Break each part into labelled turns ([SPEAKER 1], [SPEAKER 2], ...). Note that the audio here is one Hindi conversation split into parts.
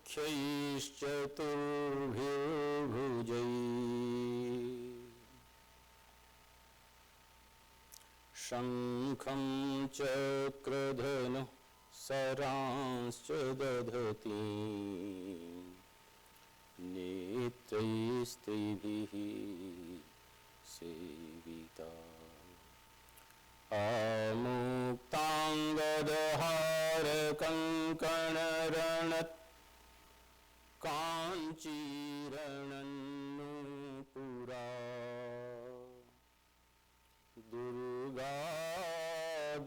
[SPEAKER 1] शंखं चक्रधनुः सरांश्च दधति नेत्रैस्त्रिभिः सेविता आमुक्तांगदहारकङ्कणरणत् काञ्चीरणन्नूपुरा दुर्गा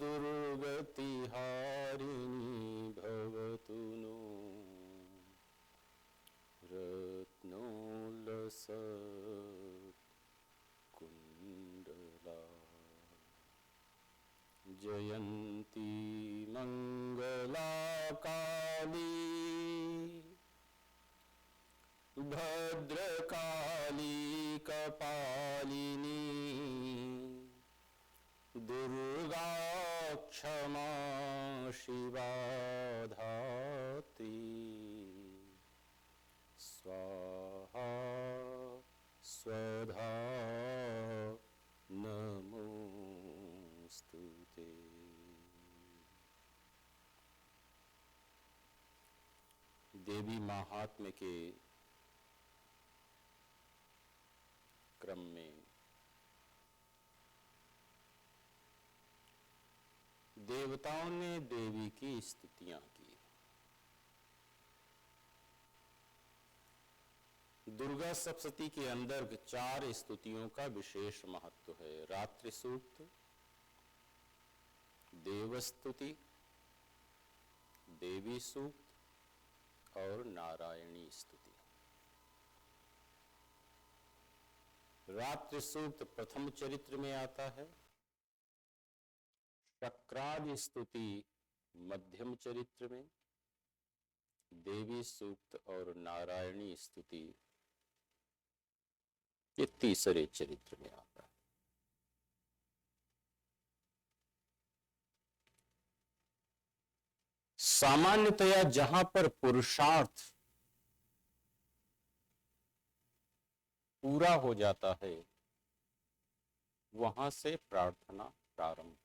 [SPEAKER 1] दुर्गतिहारिणी भवतु नो रत्नोल्लसत्कुण्डला जयन्ती मंगला काली भद्रकाली कपालिनी दुर्गा क्षमा शिवा धात्री स्वाहा स्वधा नमोस्तुते। देवी महात्म्य के क्रम में देवताओं ने देवी की स्तुतियां की। दुर्गा सप्तशती के अंदर 4 स्तुतियों का विशेष महत्व है। रात्रि सूक्त, देवस्तुति, देवी सूक्त और नारायणी स्तुति। रात्रि सूक्त प्रथम चरित्र में आता है, शक्रादि स्तुति मध्यम चरित्र में, देवी सूक्त और नारायणी स्तुति ये तीसरे चरित्र में आता है। सामान्यतया जहां पर पुरुषार्थ पूरा हो जाता है वहां से प्रार्थना प्रारंभ।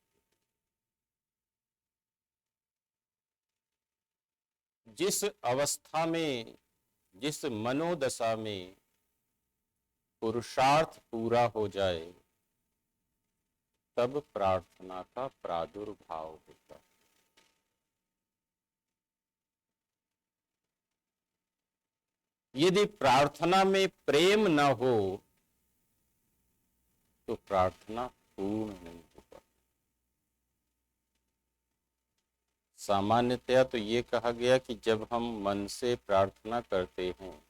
[SPEAKER 1] जिस अवस्था में, जिस मनोदशा में पुरुषार्थ पूरा हो जाए तब प्रार्थना का प्रादुर्भाव होता है। यदि प्रार्थना में प्रेम न हो तो प्रार्थना पूर्ण नहीं हो पाती। सामान्यतया तो ये कहा गया कि जब हम मन से प्रार्थना करते हैं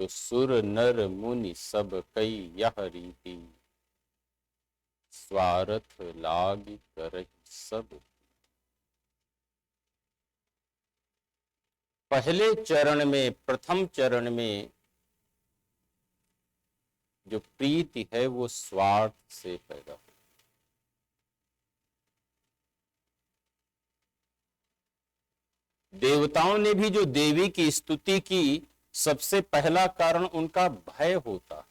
[SPEAKER 1] तो सुर नर मुनि सब कई यह रीति स्वार्थ लाग कर सब। पहले चरण में, प्रथम चरण में जो प्रीति है वो स्वार्थ से पैदा हो। देवताओं ने भी जो देवी की स्तुति की, सबसे पहला कारण उनका भय होता है।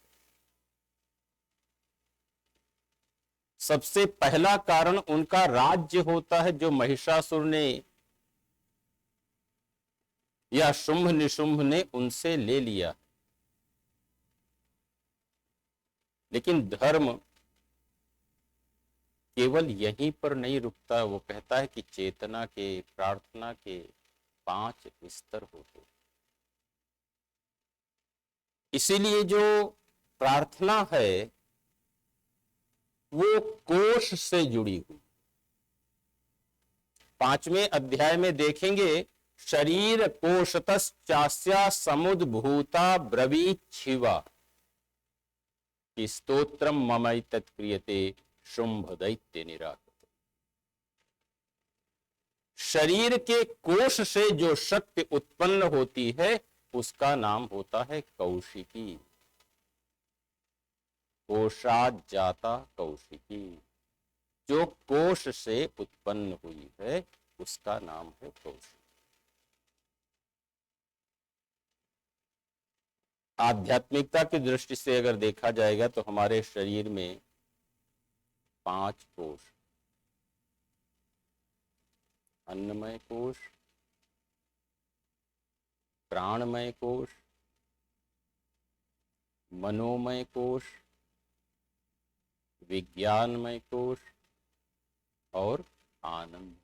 [SPEAKER 1] सबसे पहला कारण उनका राज्य होता है जो महिषासुर ने या शुंभ निशुंभ ने उनसे ले लिया। लेकिन धर्म केवल यहीं पर नहीं रुकता, वो कहता है कि चेतना के, प्रार्थना के 5 स्तर होते। इसीलिए जो प्रार्थना है वो कोश से जुड़ी हुई। 5वें अध्याय में देखेंगे, शरीर कोशतश्चास्या समुद्भूता ब्रवीच्छिवा कि स्तोत्रम ममैतत् क्रियते शुंभ दैत्य निराकृत। शरीर के कोश से जो शक्ति उत्पन्न होती है उसका नाम होता है कौशिकी। कोशात जाता कौशिकी, जो कोश से उत्पन्न हुई है उसका नाम है कौशिकी। आध्यात्मिकता की दृष्टि से अगर देखा जाएगा तो हमारे शरीर में 5 कोश, अन्नमय कोश, प्राणमय कोश, मनोमय कोश, विज्ञानमय कोश और आनंद।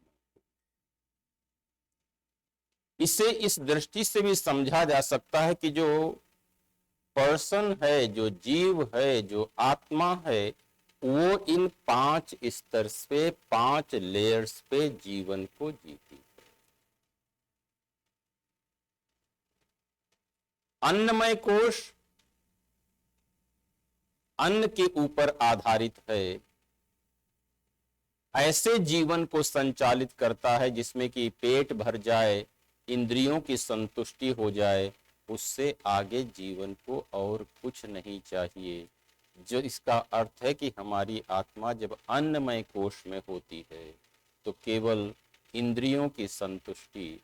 [SPEAKER 1] इसे इस दृष्टि से भी समझा जा सकता है कि जो पर्सन है, जो जीव है, जो आत्मा है, वो इन 5 स्तर पे, 5 लेयर्स पे जीवन को जीती है। अन्नमय कोश अन्न के ऊपर आधारित है, ऐसे जीवन को संचालित करता है जिसमें कि पेट भर जाए, इंद्रियों की संतुष्टि हो जाए, उससे आगे जीवन को और कुछ नहीं चाहिए। जो इसका अर्थ है कि हमारी आत्मा जब अन्नमय कोश में होती है तो केवल इंद्रियों की संतुष्टि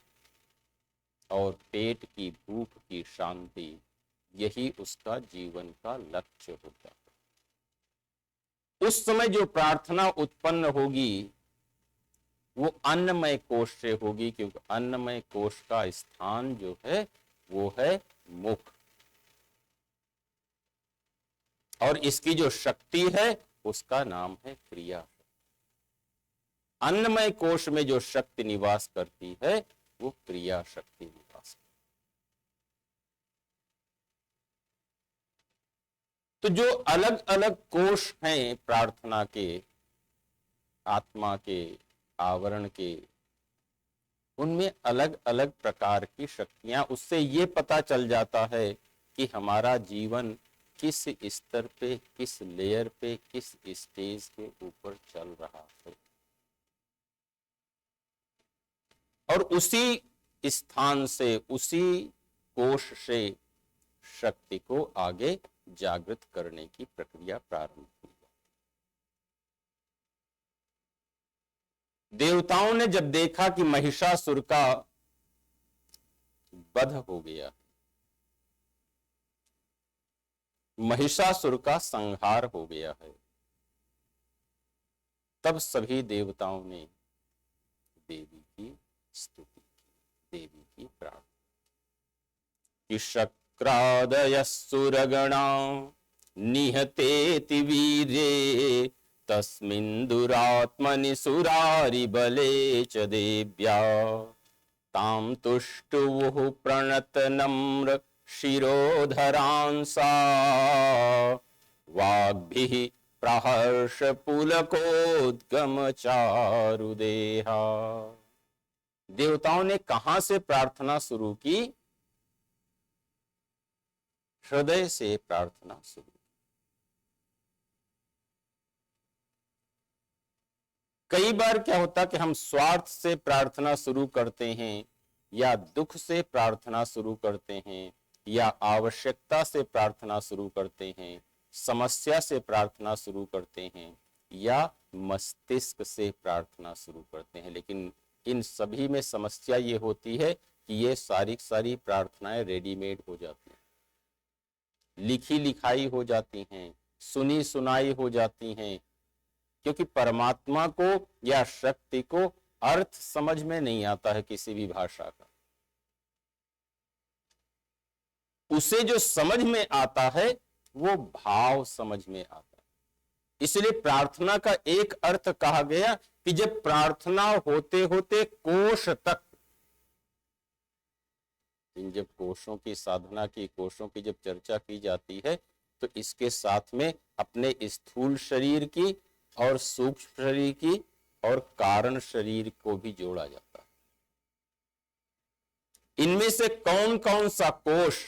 [SPEAKER 1] और पेट की भूख की शांति, यही उसका जीवन का लक्ष्य होता है। उस समय जो प्रार्थना उत्पन्न होगी वो अन्नमय कोश से होगी, क्योंकि अन्नमय कोश का स्थान जो है वो है मुख, और इसकी जो शक्ति है उसका नाम है क्रिया। अन्नमय कोश में जो शक्ति निवास करती है वो क्रिया शक्ति निवास करती है। तो जो अलग अलग कोश हैं प्रार्थना के, आत्मा के, आवरण के, उनमें अलग अलग प्रकार की शक्तियां, उससे ये पता चल जाता है कि हमारा जीवन किस स्तर पे, किस लेयर पे, किस स्टेज के ऊपर चल रहा है, और उसी स्थान से, उसी कोश से शक्ति को आगे जागृत करने की प्रक्रिया प्रारंभ हुई। देवताओं ने जब देखा कि महिषासुर का वध हो गया, महिषासुर का संहार हो गया है, तब सभी देवताओं ने देवी की स्तुति की, देवी की प्रार्थना कि शक्रादय सुरगणा निहतेति वीर्ये तस्मिन् दुरात्मनि सुरारि बले च देव्या तां तुष्टुवुः प्रणत नम्र शिरोधरांसा वाग्भिः प्रहर्ष पुलकोद्गम चारुदेहा। देवताओं ने कहां से प्रार्थना शुरू की? हृदय से प्रार्थना शुरू। कई बार क्या होता कि हम स्वार्थ से प्रार्थना शुरू करते हैं, या दुख से प्रार्थना शुरू करते हैं, या आवश्यकता से प्रार्थना शुरू करते हैं, समस्या से प्रार्थना शुरू करते हैं, या मस्तिष्क से प्रार्थना शुरू करते हैं। लेकिन इन सभी में समस्या ये होती है कि ये सारी प्रार्थनाएं रेडीमेड हो जाती हैं, लिखी लिखाई हो जाती हैं, सुनी सुनाई हो जाती हैं, क्योंकि परमात्मा को या शक्ति को अर्थ समझ में नहीं आता है किसी भी भाषा का। उसे जो समझ में आता है वो भाव समझ में आता है। इसलिए प्रार्थना का एक अर्थ कहा गया कि जब प्रार्थना होते होते कोश तक, इन जब कोशों की साधना की, कोशों की जब चर्चा की जाती है तो इसके साथ में अपने स्थूल शरीर की और सूक्ष्म शरीर की और कारण शरीर को भी जोड़ा जाता है। इनमें से कौन कौन सा कोश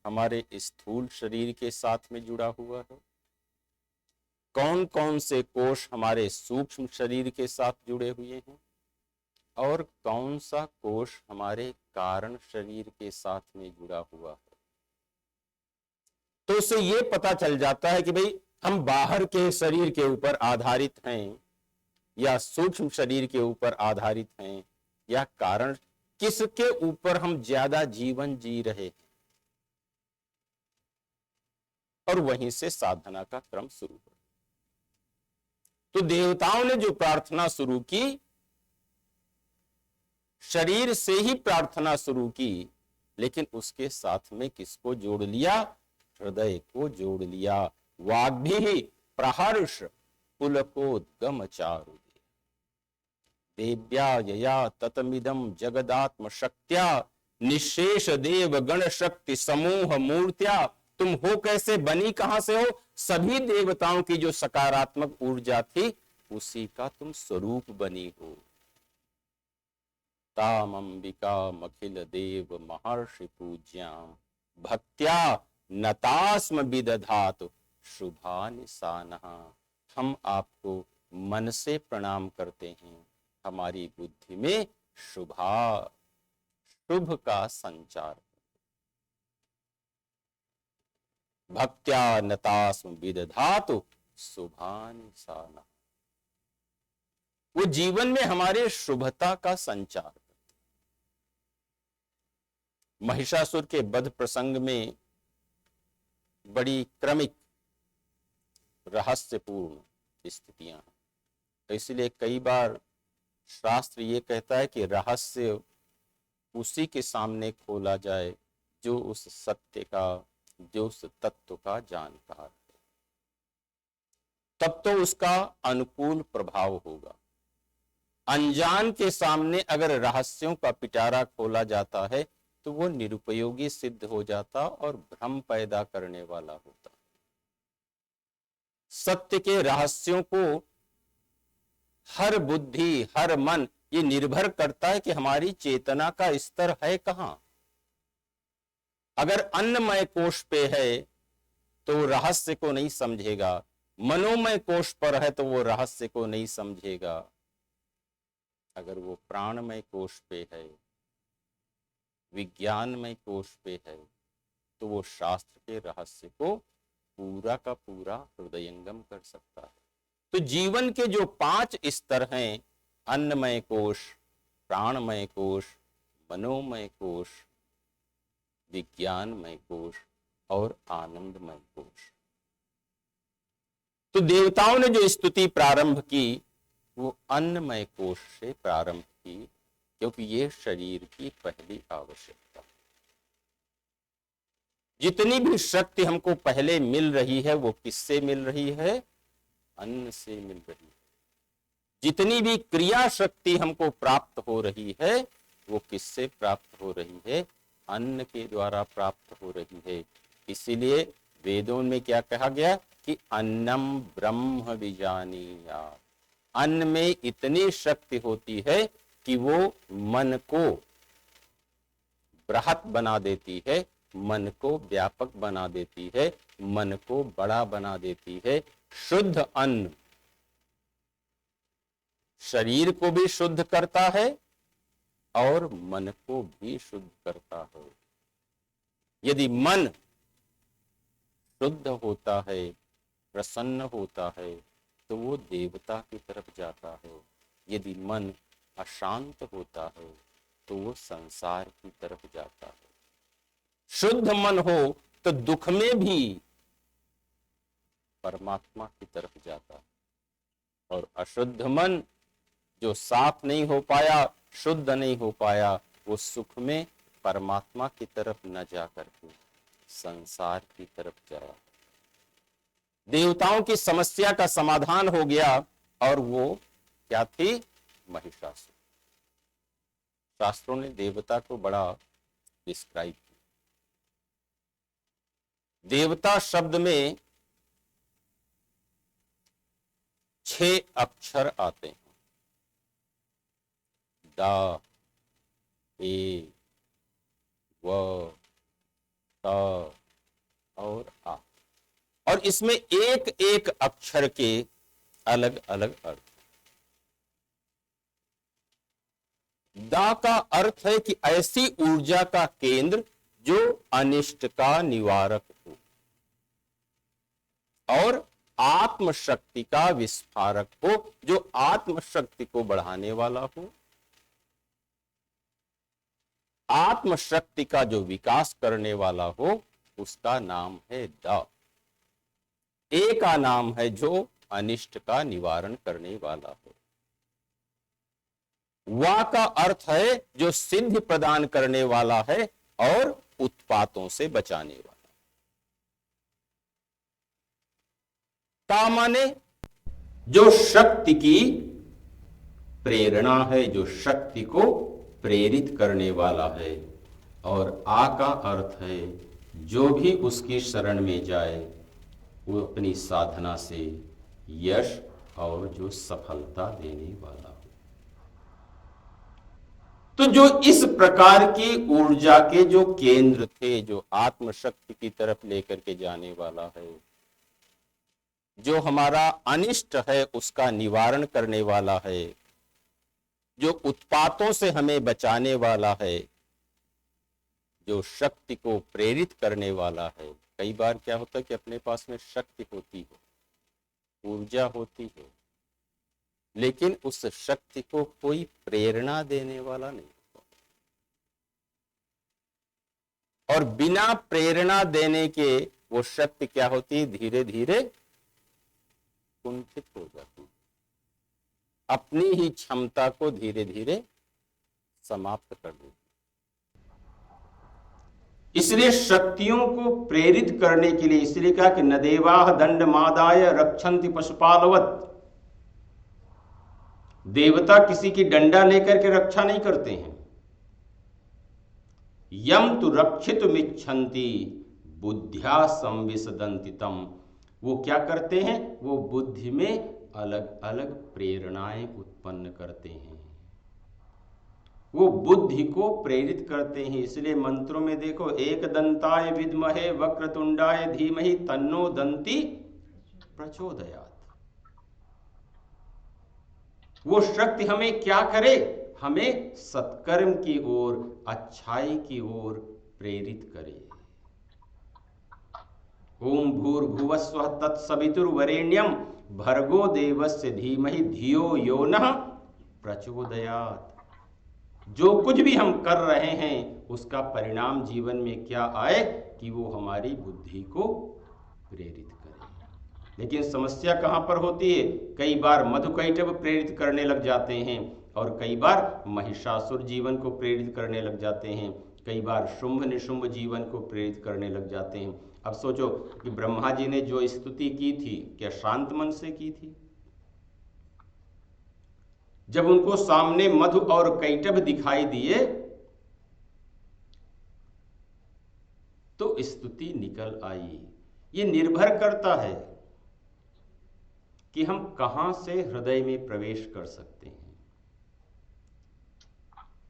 [SPEAKER 1] हमारे स्थूल शरीर के साथ में जुड़ा हुआ है, कौन कौन से कोश हमारे सूक्ष्म शरीर के साथ जुड़े हुए हैं, और कौन सा कोश हमारे कारण शरीर के साथ में जुड़ा हुआ है, तो उससे यह पता चल जाता है कि भाई हम बाहर के शरीर के ऊपर आधारित हैं, या सूक्ष्म शरीर के ऊपर आधारित हैं, या कारण किसके ऊपर हम ज्यादा जीवन जी रहे हैं, और वहीं से साधना का क्रम शुरू हो। तो देवताओं ने जो प्रार्थना शुरू की, शरीर से ही प्रार्थना शुरू की, लेकिन उसके साथ में किसको जोड़ लिया? हृदय को जोड़ लिया। वाग्भि प्रहर्ष पुलकोद्गम चारु देव्या यया ततमिदं जगदात्म शक्त्या निशेष देव गण शक्ति समूह मूर्त्या। तुम हो कैसे, बनी कहां से हो? सभी देवताओं की जो सकारात्मक ऊर्जा थी उसी का तुम स्वरूप बनी हो। ताम अंबिका मखिल देव महर्षि पूज्याम भक्त्या नतास्म विदधातु शुभा निशानहा। हम आपको मन से प्रणाम करते हैं, हमारी बुद्धि में शुभ का संचार। भक्त्या नतास्म विदधातु शुभानि सानः। वो जीवन में हमारे शुभता का संचार। महिषासुर के वध प्रसंग में बड़ी क्रमिक रहस्यपूर्ण स्थितियां हैं, तो इसलिए कई बार शास्त्र ये कहता है कि रहस्य उसी के सामने खोला जाए जो उस सत्य का, जो उस तत्व का जानकार है, तब तो उसका अनुकूल प्रभाव होगा। अनजान के सामने अगर रहस्यों का पिटारा खोला जाता है तो वो निरुपयोगी सिद्ध हो जाता और भ्रम पैदा करने वाला होता। सत्य के रहस्यों को हर बुद्धि, हर मन, ये निर्भर करता है कि हमारी चेतना का स्तर है कहां। अगर अन्नमय कोश पे है तो रहस्य को नहीं समझेगा, मनोमय कोश पर है तो वो रहस्य को नहीं समझेगा। अगर वो प्राणमय कोश पे है, विज्ञानमय कोश पे है, तो वो शास्त्र के रहस्य को पूरा का पूरा हृदयंगम कर सकता है। तो जीवन के जो 5 स्तर हैं, अन्नमय कोश, प्राणमय कोश, मनोमय कोश, विज्ञानमय कोश और आनंदमय कोश। तो देवताओं ने जो स्तुति प्रारंभ की वो अन्नमय कोश से प्रारंभ की, क्योंकि ये शरीर की पहली आवश्यकता। जितनी भी शक्ति हमको पहले मिल रही है वो किससे मिल रही है? अन्न से मिल रही है। जितनी भी क्रिया शक्ति हमको प्राप्त हो रही है वो किससे प्राप्त हो रही है? अन्न के द्वारा प्राप्त हो रही है। इसीलिए वेदों में क्या कहा गया कि अन्नम ब्रह्म विजानीयात्। अन्न में इतनी शक्ति होती है कि वो मन को बृहत बना देती है, मन को व्यापक बना देती है, मन को बड़ा बना देती है। शुद्ध अन्न शरीर को भी शुद्ध करता है और मन को भी शुद्ध करता है। यदि मन शुद्ध होता है, प्रसन्न होता है, तो वो देवता की तरफ जाता है। यदि मन अशांत होता है तो वो संसार की तरफ जाता है। शुद्ध मन हो तो दुख में भी परमात्मा की तरफ जाता है, और अशुद्ध मन जो साफ नहीं हो पाया, शुद्ध नहीं हो पाया, वो सुख में परमात्मा की तरफ न जा करके संसार की तरफ जाया। देवताओं की समस्या का समाधान हो गया, और वो क्या थी? महिषासुर। शास्त्रों ने देवता को बड़ा डिस्क्राइब किया। देवता शब्द में 6 अक्षर आते हैं। दा, ए, व, त और आ। और इसमें एक एक अक्षर के अलग अलग अर्थ। दा का अर्थ है कि ऐसी ऊर्जा का केंद्र जो अनिष्ट का निवारक हो, और आत्मशक्ति का विस्फारक हो, जो आत्मशक्ति को बढ़ाने वाला हो। आत्म शक्ति का जो विकास करने वाला हो उसका नाम है द। ए का नाम है जो अनिष्ट का निवारण करने वाला हो। वा का अर्थ है जो सिद्धि प्रदान करने वाला है और उत्पातों से बचाने वाला। ता माने जो शक्ति की प्रेरणा है, जो शक्ति को प्रेरित करने वाला है। और आ का अर्थ है जो भी उसकी शरण में जाए वो अपनी साधना से यश और जो सफलता देने वाला हो। तो जो इस प्रकार की ऊर्जा के जो केंद्र थे, जो आत्मशक्ति की तरफ लेकर के जाने वाला है, जो हमारा अनिष्ट है उसका निवारण करने वाला है, जो उत्पातों से हमें बचाने वाला है, जो शक्ति को प्रेरित करने वाला है। कई बार क्या होता है कि अपने पास में शक्ति होती है, ऊर्जा होती है, लेकिन उस शक्ति को कोई प्रेरणा देने वाला नहीं होता, और बिना प्रेरणा देने के वो शक्ति क्या होती है, धीरे धीरे कुंठित हो जाती है, अपनी ही क्षमता को धीरे धीरे समाप्त कर देती। इसलिए शक्तियों को प्रेरित करने के लिए इसलिए कहा कि न देवाः दंड मादाय रक्षन्ति पशुपालवत्। देवता किसी की डंडा लेकर के रक्षा नहीं करते हैं। यम तु रक्षितुमिच्छन्ति बुद्ध्या संविशदन्ति तम। वो क्या करते हैं, वो बुद्धि में अलग अलग प्रेरणाएं उत्पन्न करते हैं, वो बुद्धि को प्रेरित करते हैं। इसलिए मंत्रों में देखो, एक दंताय विद्महे वक्रतुंडाय धीमहि तन्नो दंती प्रचोदयात्। वो शक्ति हमें क्या करे, हमें सत्कर्म की ओर, अच्छाई की ओर प्रेरित करे। ओम भूर्भुवस्वः तत्सवितुर्वरेण्यम भर्गो देवस्य धीमहि धियो यो नः प्रचोदयात्। जो कुछ भी हम कर रहे हैं उसका परिणाम जीवन में क्या आए कि वो हमारी बुद्धि को प्रेरित करे। लेकिन समस्या कहां पर होती है, कई बार मधुकैटभ प्रेरित करने लग जाते हैं, और कई बार महिषासुर जीवन को प्रेरित करने लग जाते हैं, कई बार शुंभ निशुंभ जीवन को प्रेरित करने लग जाते हैं। अब सोचो कि ब्रह्मा जी ने जो स्तुति की थी, क्या शांत मन से की थी? जब उनको सामने मधु और कैटभ दिखाई दिए तो स्तुति निकल आई। ये निर्भर करता है कि हम कहां से हृदय में प्रवेश कर सकते हैं।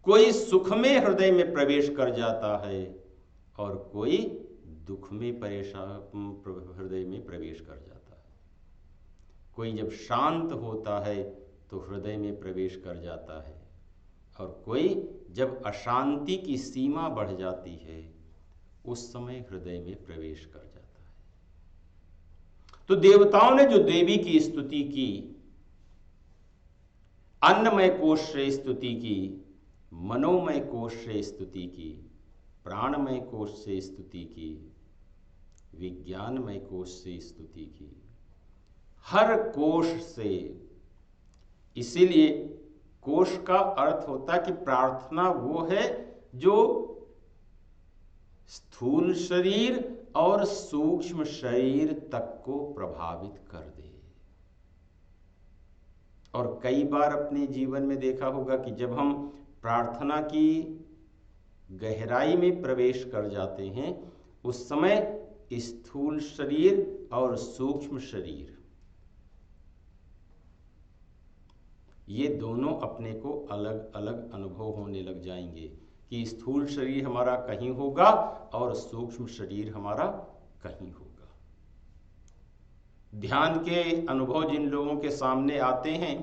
[SPEAKER 1] कोई सुख में हृदय में प्रवेश कर जाता है और कोई दुख में हृदय में प्रवेश कर जाता है। कोई जब शांत होता है तो हृदय में प्रवेश कर जाता है, और कोई जब अशांति की सीमा बढ़ जाती है उस समय हृदय में प्रवेश कर जाता है। तो देवताओं ने जो देवी की स्तुति की, अन्नमय कोश से स्तुति की, मनोमय कोश से स्तुति की, प्राणमय कोश से स्तुति की, विज्ञानमय कोश से स्तुति की, हर कोश से। इसीलिए कोश का अर्थ होता है कि प्रार्थना वो है जो स्थूल शरीर और सूक्ष्म शरीर तक को प्रभावित कर दे। और कई बार अपने जीवन में देखा होगा कि जब हम प्रार्थना की गहराई में प्रवेश कर जाते हैं उस समय स्थूल शरीर और सूक्ष्म शरीर ये दोनों अपने को अलग अलग अनुभव होने लग जाएंगे कि स्थूल शरीर हमारा कहीं होगा और सूक्ष्म शरीर हमारा कहीं होगा। ध्यान के अनुभव जिन लोगों के सामने आते हैं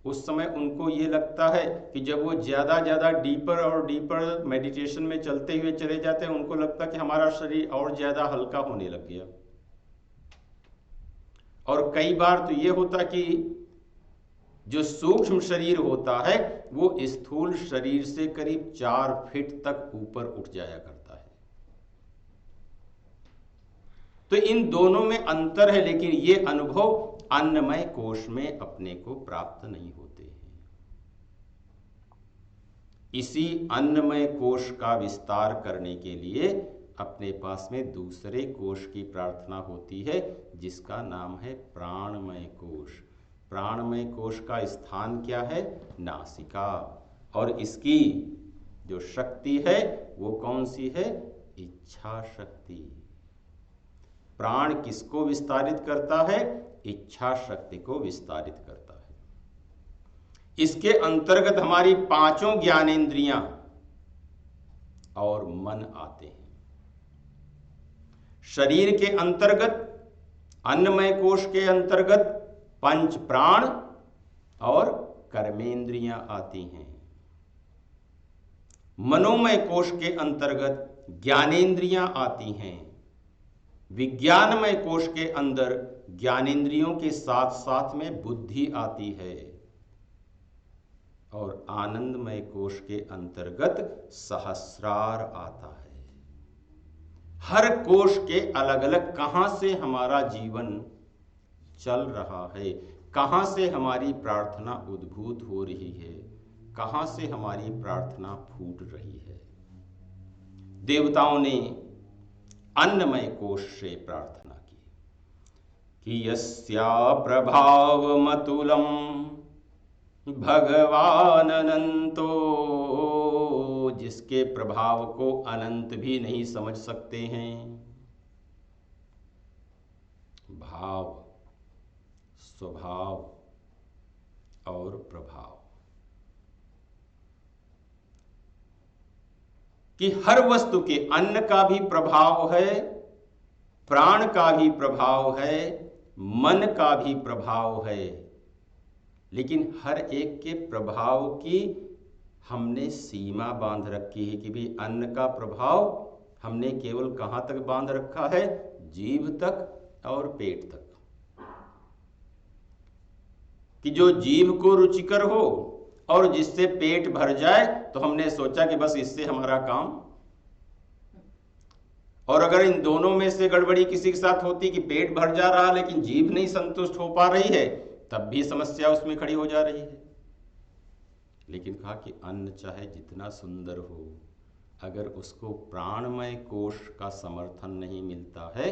[SPEAKER 1] उस समय उनको ये लगता है कि जब वो ज़्यादा डीपर और डीपर मेडिटेशन में चलते हुए चले जाते हैं उनको लगता है कि हमारा शरीर और ज़्यादा हल्का होने लग गया। और कई बार तो ये होता कि जो सूक्ष्म शरीर होता है वो स्थूल शरीर से करीब 4 फीट तक ऊपर उठ जाया करता है। तो इन दोनों में अंतर है, लेकिन ये अनुभव अन्नमय कोश में अपने को प्राप्त नहीं होते हैं। इसी अन्नमय कोश का विस्तार करने के लिए अपने पास में दूसरे कोश की प्रार्थना होती है, जिसका नाम है प्राणमय कोश। प्राणमय कोश का स्थान क्या है? नासिका। और इसकी जो शक्ति है वो कौन सी है? इच्छा शक्ति। प्राण किसको विस्तारित करता है? इच्छा शक्ति को विस्तारित करता है। इसके अंतर्गत हमारी 5 ज्ञानेंद्रियां और मन आते हैं। शरीर के अंतर्गत, अन्नमय कोश के अंतर्गत 5 प्राण और कर्मेंद्रियां आती हैं। मनोमय कोश के अंतर्गत ज्ञानेंद्रियां आती हैं। विज्ञानमय कोश के अंदर ज्ञानेंद्रियों के साथ साथ में बुद्धि आती है। और आनंदमय कोश के अंतर्गत सहस्रार आता है। हर कोश के अलग अलग कहां से हमारा जीवन चल रहा है, कहां से हमारी प्रार्थना उद्भूत हो रही है, कहां से हमारी प्रार्थना फूट रही है। देवताओं ने अन्नमय कोश से प्रार्थना की कि यस्या प्रभावमतुलम भगवान अनंतो, जिसके प्रभाव को अनंत भी नहीं समझ सकते हैं। भाव, स्वभाव और प्रभाव, कि हर वस्तु के, अन्न का भी प्रभाव है, प्राण का भी प्रभाव है, मन का भी प्रभाव है, लेकिन हर एक के प्रभाव की हमने सीमा बांध रखी है कि भी अन्न का प्रभाव हमने केवल कहां तक बांध रखा है? जीभ तक और पेट तक। कि जो जीभ को रुचिकर हो और जिससे पेट भर जाए, तो हमने सोचा कि बस इससे हमारा काम। और अगर इन दोनों में से गड़बड़ी किसी के साथ होती कि पेट भर जा रहा लेकिन जीभ नहीं संतुष्ट हो पा रही है, तब भी समस्या उसमें खड़ी हो जा रही है। लेकिन कहा कि अन्न चाहे जितना सुंदर हो, अगर उसको प्राणमय कोश का समर्थन नहीं मिलता है,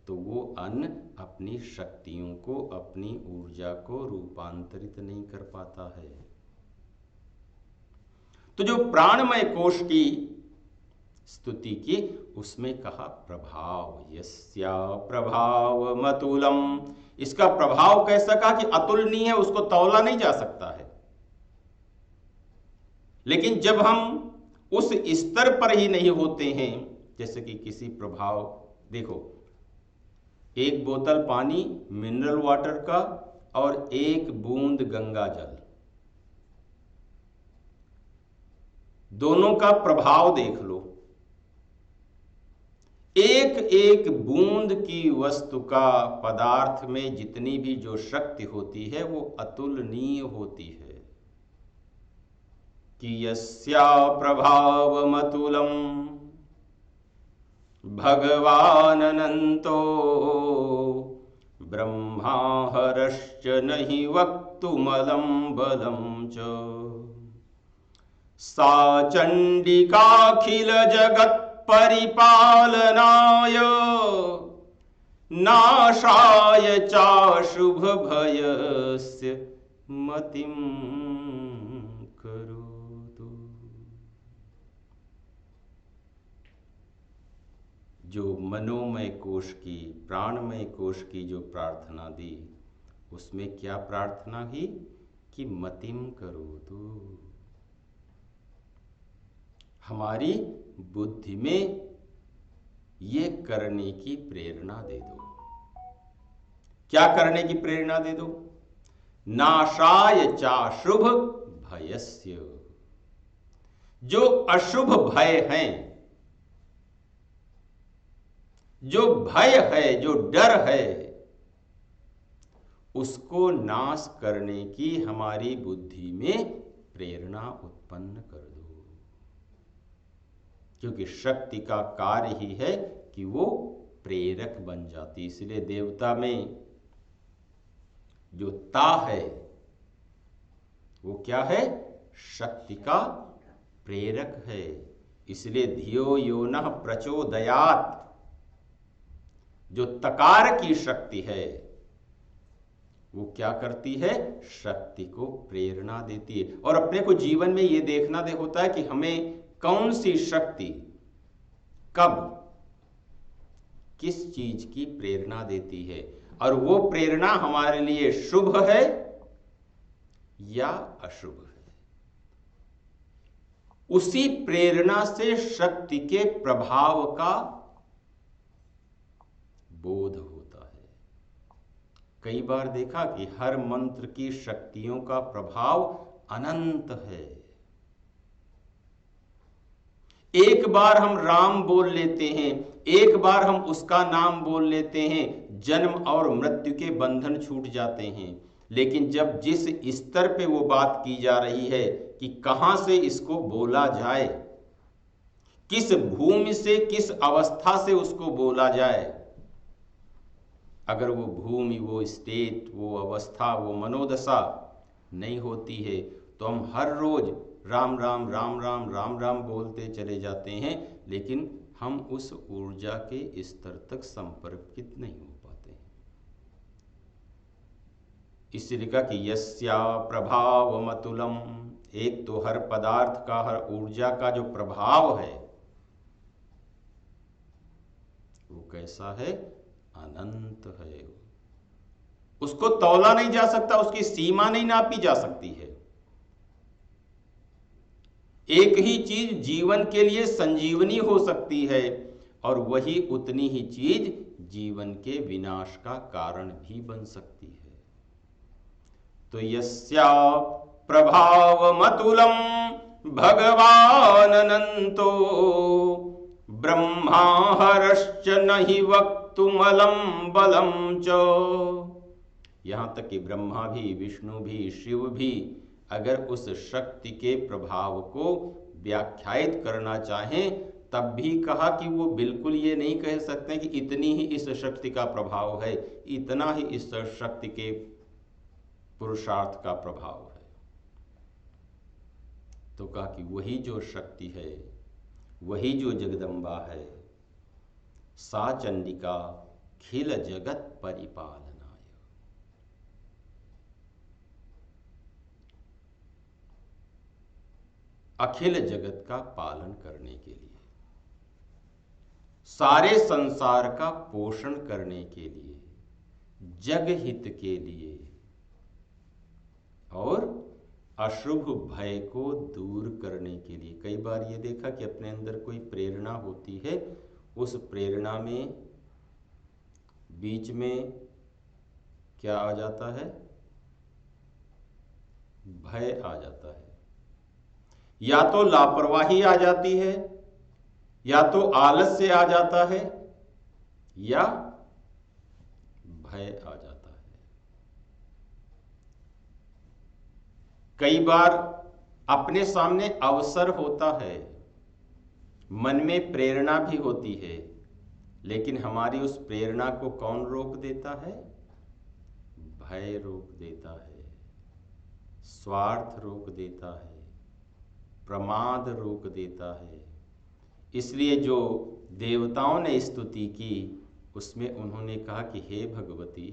[SPEAKER 1] तो वो अन्न अपनी शक्तियों को, अपनी ऊर्जा को रूपांतरित नहीं कर पाता है। तो जो प्राणमय कोश की स्तुति की, उसमें कहा प्रभाव, यस्या प्रभाव मतुलम। इसका प्रभाव कैसा? कहा कि अतुलनीय है, उसको तौला नहीं जा सकता है। लेकिन जब हम उस स्तर पर ही नहीं होते हैं, जैसे कि किसी प्रभाव, देखो, एक बोतल पानी मिनरल वाटर का और एक बूंद गंगा जल, दोनों का प्रभाव देख लो। एक एक बूंद की वस्तु का पदार्थ में जितनी भी जो शक्ति होती है वो अतुलनीय होती है। कि यस्या प्रभावमतुलम भगवान अनंतो ब्रह्मा हरश्च नहि वक्तुमलं बलं च। सा चंडिकाखिल जगत् परिपालनाय नाशाय चाशुभ भयस्य मतिं करोतु। जो मनोमय कोश की, प्राणमय कोश की जो प्रार्थना दी, उसमें क्या प्रार्थना की? कि मतिम करोतु, हमारी बुद्धि में ये करने की प्रेरणा दे दो। क्या करने की प्रेरणा दे दो? नाशाय चाशुभ भयस्य, जो अशुभ भय हैं, जो भय है, जो डर है, उसको नाश करने की हमारी बुद्धि में प्रेरणा उत्पन्न कर दो, क्योंकि शक्ति का कार्य ही है कि वो प्रेरक बन जाती। इसलिए देवता में जो ता है वो क्या है? शक्ति का प्रेरक है। इसलिए धियो यो नः प्रचोदयात्, जो तकार की शक्ति है वो क्या करती है? शक्ति को प्रेरणा देती है। और अपने को जीवन में ये देखना होता है कि हमें कौन सी शक्ति कब किस चीज की प्रेरणा देती है, और वो प्रेरणा हमारे लिए शुभ है या अशुभ है। उसी प्रेरणा से शक्ति के प्रभाव का बोध होता है। कई बार देखा कि हर मंत्र की शक्तियों का प्रभाव अनंत है। एक बार हम राम बोल लेते हैं, एक बार हम उसका नाम बोल लेते हैं, जन्म और मृत्यु के बंधन छूट जाते हैं। लेकिन जब जिस स्तर पे वो बात की जा रही है कि कहां से इसको बोला जाए, किस भूमि से, किस अवस्था से उसको बोला जाए, अगर वो भूमि, वो स्टेट, वो अवस्था, वो मनोदशा नहीं होती है तो हम हर रोज राम राम राम राम राम राम बोलते चले जाते हैं, लेकिन हम उस ऊर्जा के स्तर तक संपर्कित नहीं हो पाते हैं। इसलिए कहा कि यस्या प्रभावमतुलम, एक तो हर पदार्थ का, हर ऊर्जा का जो प्रभाव है वो कैसा है? अनंत है। उसको तौला नहीं जा सकता, उसकी सीमा नहीं नापी जा सकती है। एक ही चीज जीवन के लिए संजीवनी हो सकती है और वही उतनी ही चीज जीवन के विनाश का कारण भी बन सकती है। तो यस्या प्रभावमतुलम भगवान अनंतो ब्रह्मा हरश्च नहि वक्तुमलं बलम च। यहां तक कि ब्रह्मा भी, विष्णु भी, शिव भी अगर उस शक्ति के प्रभाव को व्याख्यायित करना चाहें तब भी कहा कि वो बिल्कुल ये नहीं कह सकते कि इतनी ही इस शक्ति का प्रभाव है, इतना ही इस शक्ति के पुरुषार्थ का प्रभाव है। तो कहा कि वही जो शक्ति है, वही जो जगदम्बा है, सा चंडिका खिल जगत परिपालनाय। अखिल जगत का पालन करने के लिए, सारे संसार का पोषण करने के लिए, जग हित के लिए और अशुभ भय को दूर करने के लिए। कई बार ये देखा कि अपने अंदर कोई प्रेरणा होती है, उस प्रेरणा में बीच में क्या आ जाता है? भय आ जाता है। या तो लापरवाही आ जाती है, या तो आलस्य आ जाता है, या भय आ जाता है। कई बार अपने सामने अवसर होता है, मन में प्रेरणा भी होती है, लेकिन हमारी उस प्रेरणा को कौन रोक देता है? भय रोक देता है, स्वार्थ रोक देता है, प्रमाद रोक देता है। इसलिए जो देवताओं ने स्तुति की उसमें उन्होंने कहा कि हे भगवती,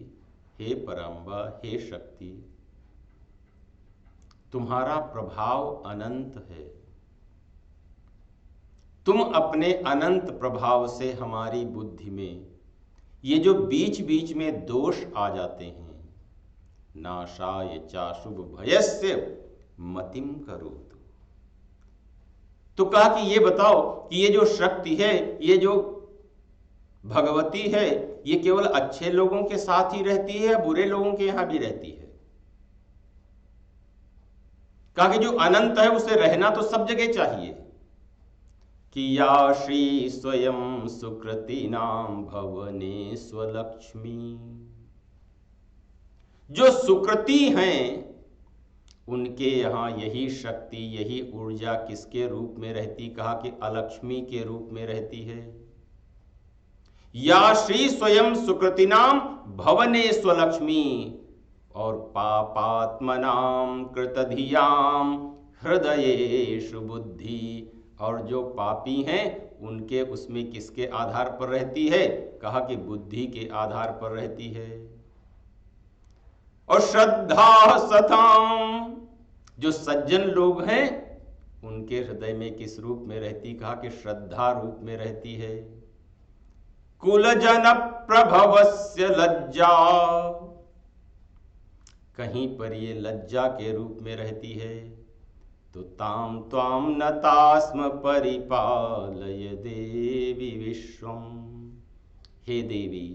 [SPEAKER 1] हे पराम्बा, हे शक्ति, तुम्हारा प्रभाव अनंत है। तुम अपने अनंत प्रभाव से हमारी बुद्धि में ये जो बीच बीच में दोष आ जाते हैं, नाशाय चाशुभ भयस्य मतिम करोतु। तो कहा कि ये बताओ कि ये जो शक्ति है, ये जो भगवती है, ये केवल अच्छे लोगों के साथ ही रहती है या बुरे लोगों के यहां भी रहती है? कहा कि जो अनंत है उसे रहना तो सब जगह चाहिए। कि या श्री स्वयं सुकृति नाम भवने स्वलक्ष्मी, जो सुकृति हैं उनके यहाँ यही शक्ति, यही ऊर्जा किसके रूप में रहती? कहा कि अलक्ष्मी के रूप में रहती है। या श्री स्वयं सुकृतिनाम भवने स्वलक्ष्मी, और पापात्मनाम कृतधियाम हृदयेषु बुद्धि, और जो पापी हैं उनके उसमें किसके आधार पर रहती है? कहा कि बुद्धि के आधार पर रहती है। और श्रद्धा सताम, जो सज्जन लोग हैं उनके हृदय में किस रूप में रहती? कहा कि श्रद्धा रूप में रहती है। कुलजन प्रभवस्य लज्जा, कहीं पर ये लज्जा के रूप में रहती है। तो ताम त्वाम नतास्म परिपालय देवी विश्वम, हे देवी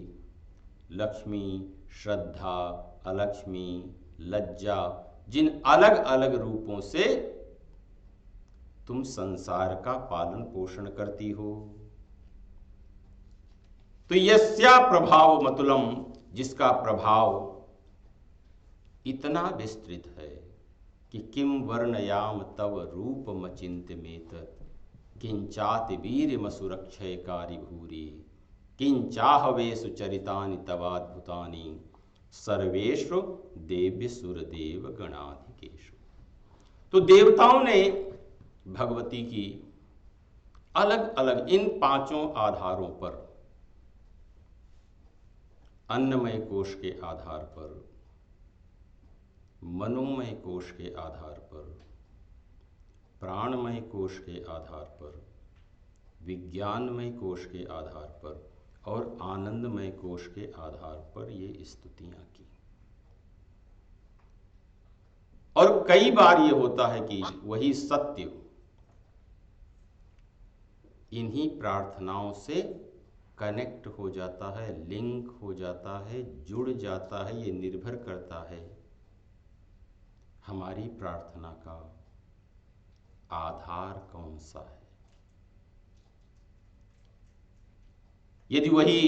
[SPEAKER 1] लक्ष्मी, श्रद्धा, अलक्ष्मी, लज्जा, जिन अलग अलग रूपों से तुम संसार का पालन पोषण करती हो। तो यस्या प्रभाव मतुलम, जिसका प्रभाव इतना विस्तृत है कि किम वर्णयाम तव रूपमचिन्त्यमेत, किंचाति वीर्यमसुरक्षयकारी भूरि, किंचाहवेषु चरितानि तवाद्भुतानि, सर्वेषु देव्य सुरदेव गणाधिकेषु। तो देवताओं ने भगवती की अलग अलग इन पांचों आधारों पर, अन्नमय कोश के आधार पर, मनोमय कोश के आधार पर, प्राणमय कोश के आधार पर, विज्ञानमय कोश के आधार पर और आनंदमय कोश के आधार पर ये स्तुतियां की। और कई बार ये होता है कि वही सत्य इन्हीं प्रार्थनाओं से कनेक्ट हो जाता है, लिंक हो जाता है, जुड़ जाता है। ये निर्भर करता है हमारी प्रार्थना का आधार कौन सा है। यदि वही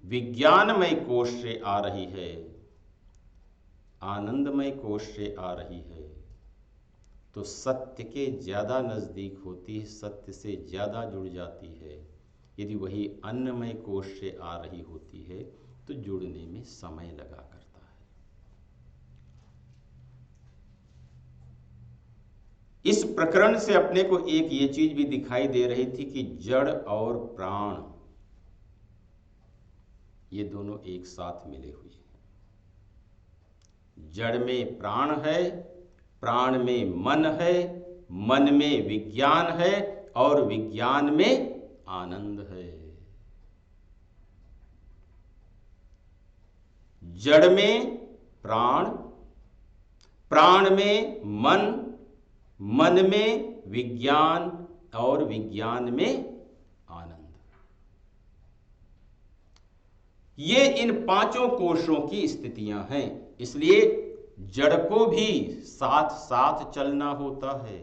[SPEAKER 1] विज्ञानमय कोश से आ रही है, आनंदमय कोश से आ रही है, तो सत्य के ज्यादा नजदीक होती है, सत्य से ज्यादा जुड़ जाती है। यदि वही अन्नमय कोश से आ रही होती है तो जुड़ने में समय लगा करता है। इस प्रकरण से अपने को एक ये चीज भी दिखाई दे रही थी कि जड़ और प्राण ये दोनों एक साथ मिले हुए हैं। जड़ में प्राण है, प्राण में मन है, मन में विज्ञान है और विज्ञान में आनंद है। जड़ में प्राण, प्राण में मन, मन में विज्ञान और विज्ञान में आनंद। ये इन पांचों कोशों की स्थितियां हैं। इसलिए जड़ को भी साथ साथ चलना होता है।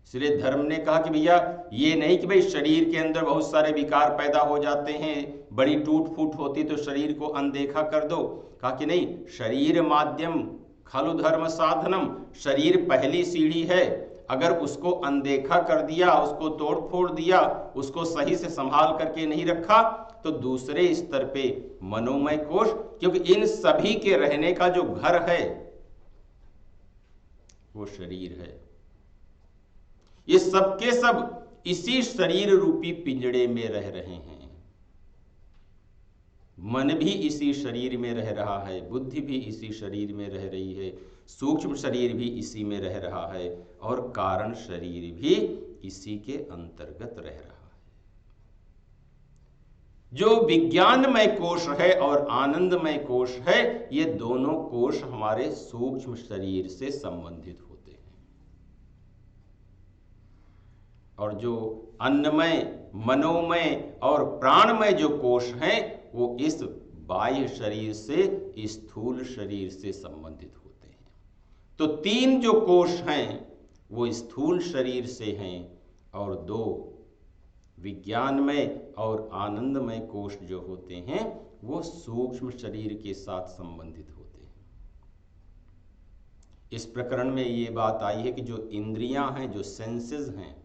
[SPEAKER 1] इसलिए धर्म ने कहा कि भैया ये नहीं कि भाई शरीर के अंदर बहुत सारे विकार पैदा हो जाते हैं, बड़ी टूट फूट होती तो शरीर को अनदेखा कर दो। कहा कि नहीं, शरीर माध्यम खलु धर्म साधनम, शरीर पहली सीढ़ी है। अगर उसको अनदेखा कर दिया, उसको तोड़ फोड़ दिया, उसको सही से संभाल करके नहीं रखा तो दूसरे स्तर पे मनोमय कोश, क्योंकि इन सभी के रहने का जो घर है वो शरीर है। ये सबके सब इसी शरीर रूपी पिंजड़े में रह रहे हैं। मन भी इसी शरीर में रह रहा है, बुद्धि भी इसी शरीर में रह रही है, सूक्ष्म शरीर भी इसी में रह रहा है और कारण शरीर भी इसी के अंतर्गत रह रहा है। जो विज्ञानमय कोश है और आनंदमय कोश है, ये दोनों कोश हमारे सूक्ष्म शरीर से संबंधित होते हैं। और जो अन्नमय, मनोमय और प्राणमय जो कोश हैं वो इस बाह्य शरीर से, स्थूल शरीर से संबंधित होते हैं। तो तीन जो कोश हैं वो स्थूल शरीर से हैं और दो विज्ञानमय और आनंदमय कोश जो होते हैं वो सूक्ष्म शरीर के साथ संबंधित होते हैं। इस प्रकरण में ये बात आई है कि जो इंद्रियां हैं, जो सेंसेस हैं,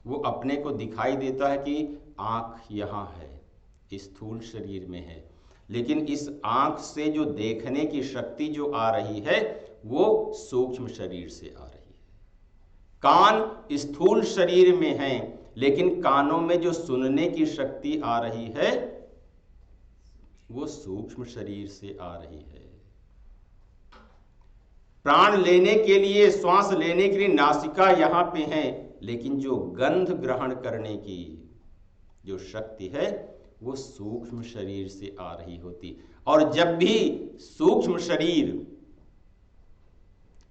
[SPEAKER 1] वो अपने को दिखाई देता है कि आँख यहाँ है, स्थूल शरीर में है, लेकिन इस आँख से जो देखने की शक्ति जो आ रही है वो सूक्ष्म शरीर से आ रही है। कान स्थूल शरीर में है, लेकिन कानों में जो सुनने की शक्ति आ रही है वो सूक्ष्म शरीर से आ रही है। प्राण लेने के लिए, श्वास लेने के लिए नासिका यहाँ पे है, लेकिन जो गंध ग्रहण करने की जो शक्ति है वो सूक्ष्म शरीर से आ रही होती। और जब भी सूक्ष्म शरीर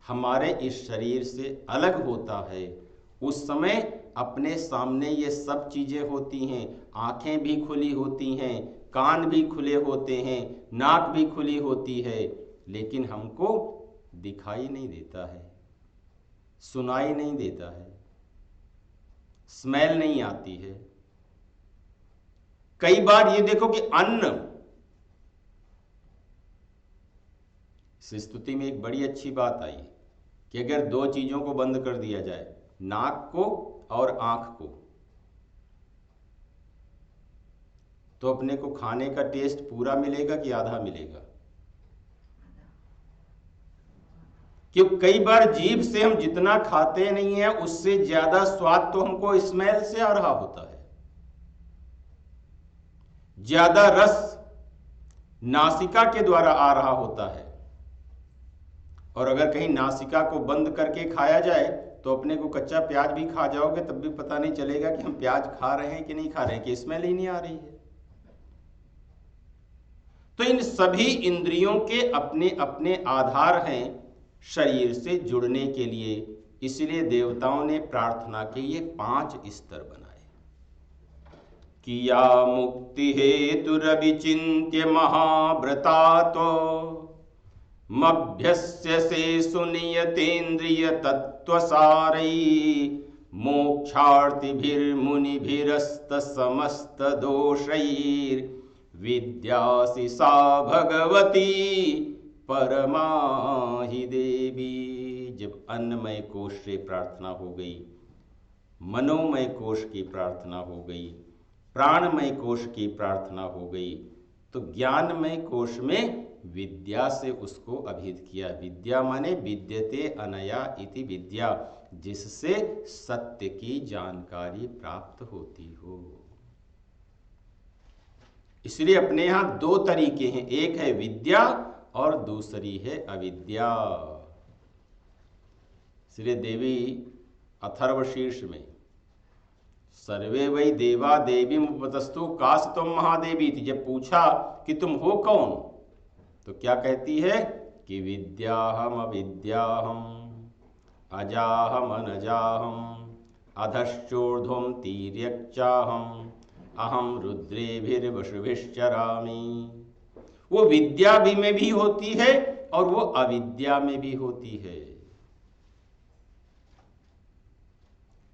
[SPEAKER 1] हमारे इस शरीर से अलग होता है, उस समय अपने सामने ये सब चीजें होती हैं। आंखें भी खुली होती हैं, कान भी खुले होते हैं, नाक भी खुली होती है, लेकिन हमको दिखाई नहीं देता है, सुनाई नहीं देता है, स्मेल नहीं आती है। कई बार ये देखो कि अन्न, इस स्तुति में एक बड़ी अच्छी बात आई कि अगर दो चीजों को बंद कर दिया जाए, नाक को और आंख को, तो अपने को खाने का टेस्ट पूरा मिलेगा कि आधा मिलेगा? क्योंकि कई बार जीभ से हम जितना खाते नहीं है उससे ज्यादा स्वाद तो हमको स्मेल से आ रहा होता है, ज्यादा रस नासिका के द्वारा आ रहा होता है। और अगर कहीं नासिका को बंद करके खाया जाए तो अपने को कच्चा प्याज भी खा जाओगे तब भी पता नहीं चलेगा कि हम प्याज खा रहे हैं कि नहीं खा रहे हैं, कि स्मेल ही नहीं आ रही है। तो इन सभी इंद्रियों के अपने अपने आधार हैं शरीर से जुड़ने के लिए। इसलिए देवताओं ने प्रार्थना के ये 5 स्तर बनाए। किया मुक्ति हेतु रविचिंत्य महाव्रतातो मभ्यस्य से सुनियतेन्द्रिय तत्वसारै मोक्षार्थिभिर्मुनिभिरस्त समस्त दोषैर् विद्यासि सा भगवती परमाहि देवी। जब अन्नमय कोश से प्रार्थना हो गई, मनोमय कोश की प्रार्थना हो गई, प्राणमय कोश की प्रार्थना हो गई, तो ज्ञानमय कोश में विद्या से उसको अभिहित किया। विद्या माने विद्यते अनया इति विद्या, जिससे सत्य की जानकारी प्राप्त होती हो। इसलिए अपने यहां 2 तरीके हैं, एक है विद्या और दूसरी है अविद्या। इसलिए देवी अथर्वशीर्ष में सर्वे वै देवा देवी उपतस्तु कास तुम महादेवी थी, जब पूछा कि तुम हो कौन, तो क्या कहती है कि विद्याहम अविद्याहम अजाहम अनजाहम अधश्चोर्ध्वं तिर्यक्चाहम अहम रुद्रेभिर्वशुभिश्चरामि। वो विद्या भी में भी होती है और वो अविद्या में भी होती है।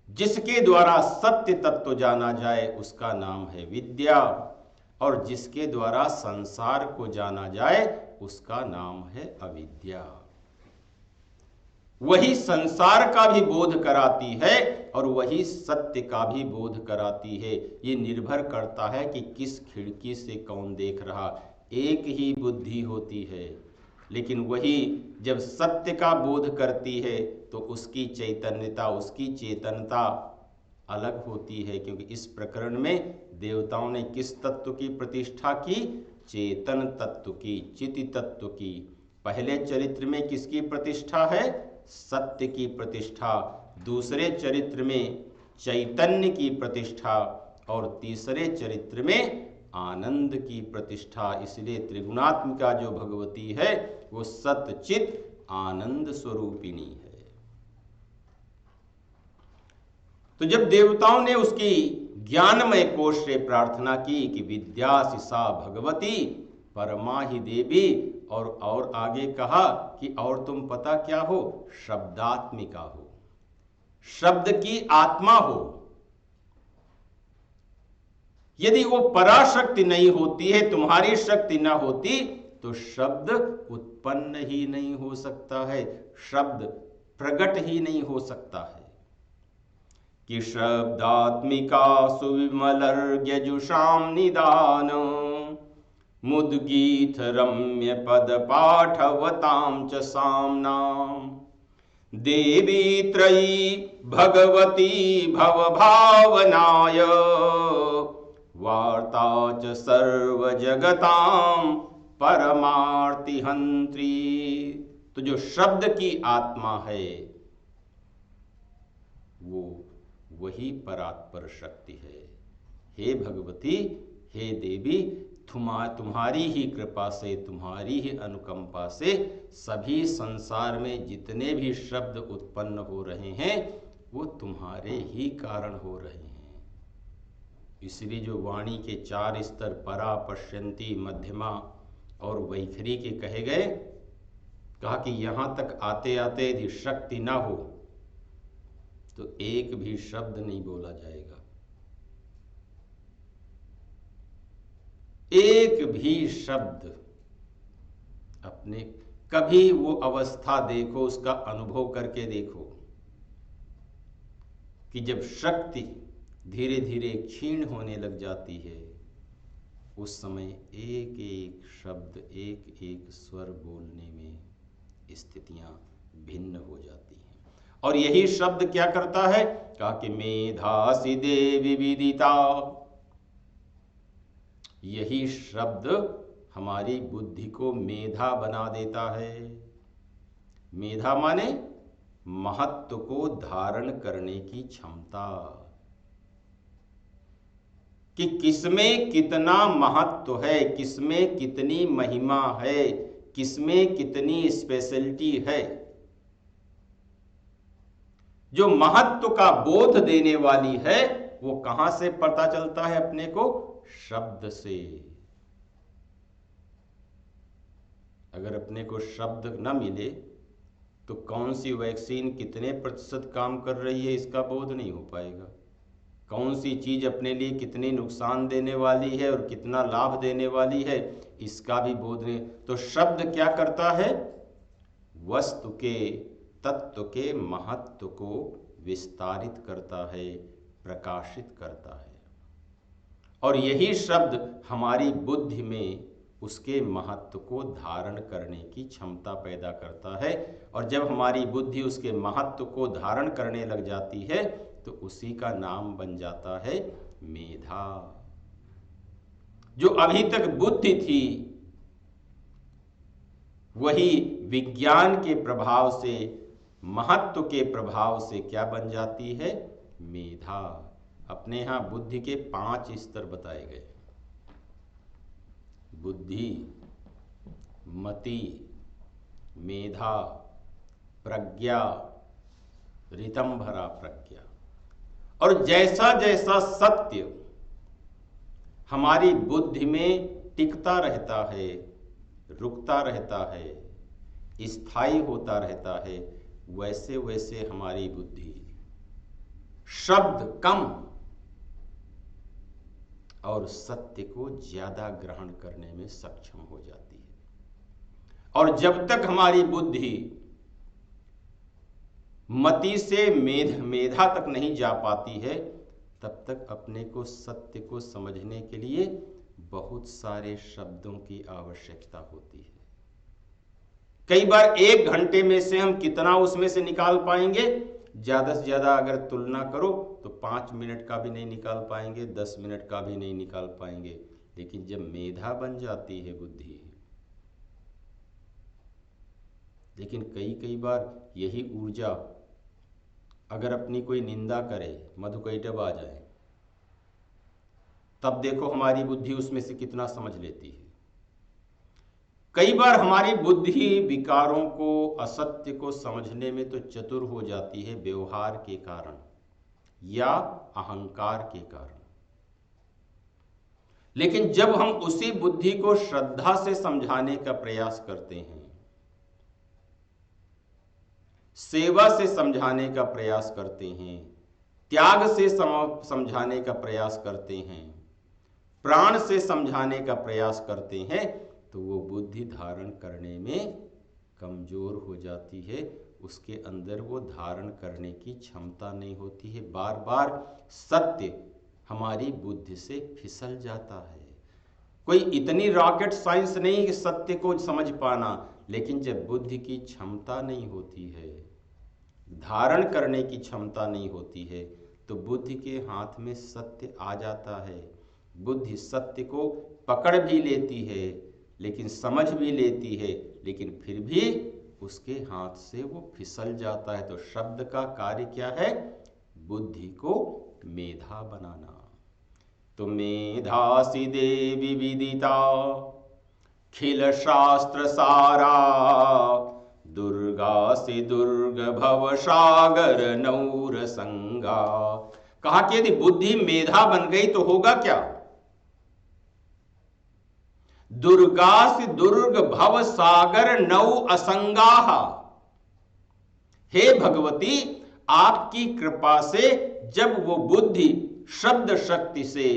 [SPEAKER 1] जिसके द्वारा सत्य तत्व जाना जाए उसका नाम है विद्या, और जिसके द्वारा संसार को जाना जाए उसका नाम है अविद्या। वही संसार का भी बोध कराती है और वही सत्य का भी बोध कराती है। ये निर्भर करता है कि किस खिड़की से कौन देख रहा। एक ही बुद्धि होती है, लेकिन वही जब सत्य का बोध करती है तो उसकी चैतन्यता, उसकी चेतनता अलग होती है। क्योंकि इस प्रकरण में देवताओं ने किस तत्व की प्रतिष्ठा की? चेतन तत्व की, चिति तत्व की। पहले चरित्र में किसकी प्रतिष्ठा है? सत्य की प्रतिष्ठा। दूसरे चरित्र में चैतन्य की प्रतिष्ठा और तीसरे चरित्र में आनंद की प्रतिष्ठा। इसलिए त्रिगुणात्मिका जो भगवती है वो सत्य चित आनंद स्वरूपिणी है। तो जब देवताओं ने उसकी ज्ञानमय कोश से प्रार्थना की कि विद्यासि सा भगवती परमाहि देवी, और आगे कहा कि और तुम पता क्या हो? शब्दात्मिका हो, शब्द की आत्मा हो। यदि वो पराशक्ति नहीं होती है, तुम्हारी शक्ति ना होती, तो शब्द उत्पन्न ही नहीं हो सकता है, शब्द प्रकट ही नहीं हो सकता है। कि शब्दात्मिका सुविमलर्ग्यजुषां निदान मुद्गीत रम्य पद पाठवतां च साम्नां देवी त्रयी भगवती भवभावनाय वार्ता च सर्वजगतां परमार्तिहंत्री। तो जो शब्द की आत्मा है वो वही परात्पर शक्ति है। हे भगवती, हे देवी, तुम्हारी ही कृपा से, तुम्हारी ही अनुकंपा से सभी संसार में जितने भी शब्द उत्पन्न हो रहे हैं वो तुम्हारे ही कारण हो रहे हैं। इसलिए जो वाणी के 4 स्तर परा, पश्यंती, मध्यमा और वैखरी के कहे गए, कहा कि यहां तक आते आते यदि शक्ति ना हो तो एक भी शब्द नहीं बोला जाएगा, एक भी शब्द। अपने कभी वो अवस्था देखो, उसका अनुभव करके देखो कि जब शक्ति धीरे धीरे क्षीण होने लग जाती है, उस समय एक एक शब्द, एक एक स्वर बोलने में स्थितियां भिन्न हो जाती हैं। और यही शब्द क्या करता है? कहा कि मेधासि देवी विदिता। यही शब्द हमारी बुद्धि को मेधा बना देता है। मेधा माने महत्व को धारण करने की क्षमता, कि किसमें कितना महत्व है, किसमें कितनी महिमा है, किसमें कितनी स्पेशलिटी है। जो महत्व का बोध देने वाली है वो कहां से पता चलता है अपने को? शब्द से। अगर अपने को शब्द न मिले तो कौन सी वैक्सीन कितने प्रतिशत काम कर रही है इसका बोध नहीं हो पाएगा। कौन सी चीज अपने लिए कितनी नुकसान देने वाली है और कितना लाभ देने वाली है इसका भी बोध नहीं। तो शब्द क्या करता है? वस्तु के, तत्व के महत्व को विस्तारित करता है, प्रकाशित करता है। और यही शब्द हमारी बुद्धि में उसके महत्व को धारण करने की क्षमता पैदा करता है। और जब हमारी बुद्धि उसके महत्व को धारण करने लग जाती है तो उसी का नाम बन जाता है मेधा। जो अभी तक बुद्धि थी वही विज्ञान के प्रभाव से, महत्व के प्रभाव से क्या बन जाती है? मेधा। अपने यहां बुद्धि के 5 स्तर बताए गए: बुद्धि, मति, मेधा, प्रज्ञा, ऋतंभरा प्रज्ञा। और जैसा जैसा सत्य हमारी बुद्धि में टिकता रहता है, रुकता रहता है, स्थायी होता रहता है, वैसे वैसे हमारी बुद्धि शब्द कम और सत्य को ज्यादा ग्रहण करने में सक्षम हो जाती है। और जब तक हमारी बुद्धि मति से मेधा तक नहीं जा पाती है तब तक अपने को सत्य को समझने के लिए बहुत सारे शब्दों की आवश्यकता होती है। कई बार 1 घंटे में से हम कितना उसमें से निकाल पाएंगे? ज्यादा से ज्यादा अगर तुलना करो तो 5 मिनट का भी नहीं निकाल पाएंगे, 10 मिनट का भी नहीं निकाल पाएंगे। लेकिन जब मेधा बन जाती है बुद्धि, लेकिन कई बार यही ऊर्जा अगर अपनी कोई निंदा करे, मधुकैटभ आ जाए, तब देखो हमारी बुद्धि उसमें से कितना समझ लेती है। कई बार हमारी बुद्धि विकारों को, असत्य को समझने में तो चतुर हो जाती है व्यवहार के कारण या अहंकार के कारण। लेकिन जब हम उसी बुद्धि को श्रद्धा से समझाने का प्रयास करते हैं, सेवा से समझाने का प्रयास करते हैं, त्याग से समझाने का प्रयास करते हैं, प्राण से समझाने का प्रयास करते हैं, तो वो बुद्धि धारण करने में कमज़ोर हो जाती है, उसके अंदर वो धारण करने की क्षमता नहीं होती है। बार बार सत्य हमारी बुद्धि से फिसल जाता है। कोई इतनी रॉकेट साइंस नहीं कि सत्य को समझ पाना, लेकिन जब बुद्धि की क्षमता नहीं होती है, धारण करने की क्षमता नहीं होती है, तो बुद्धि के हाथ में सत्य आ जाता है। बुद्धि सत्य को पकड़ भी लेती है, लेकिन समझ भी लेती है, लेकिन फिर भी उसके हाथ से वो फिसल जाता है। तो शब्द का कार्य क्या है? बुद्धि को मेधा बनाना। तो मेधासि देवी विदिता खिल शास्त्र सारा, दुर्गा से दुर्ग भव सागर नौर संगा। कहा कि यदि बुद्धि मेधा बन गई तो होगा क्या? दुर्गा से दुर्ग भव सागर नौ असंगा। हे भगवती, आपकी कृपा से जब वो बुद्धि शब्द शक्ति से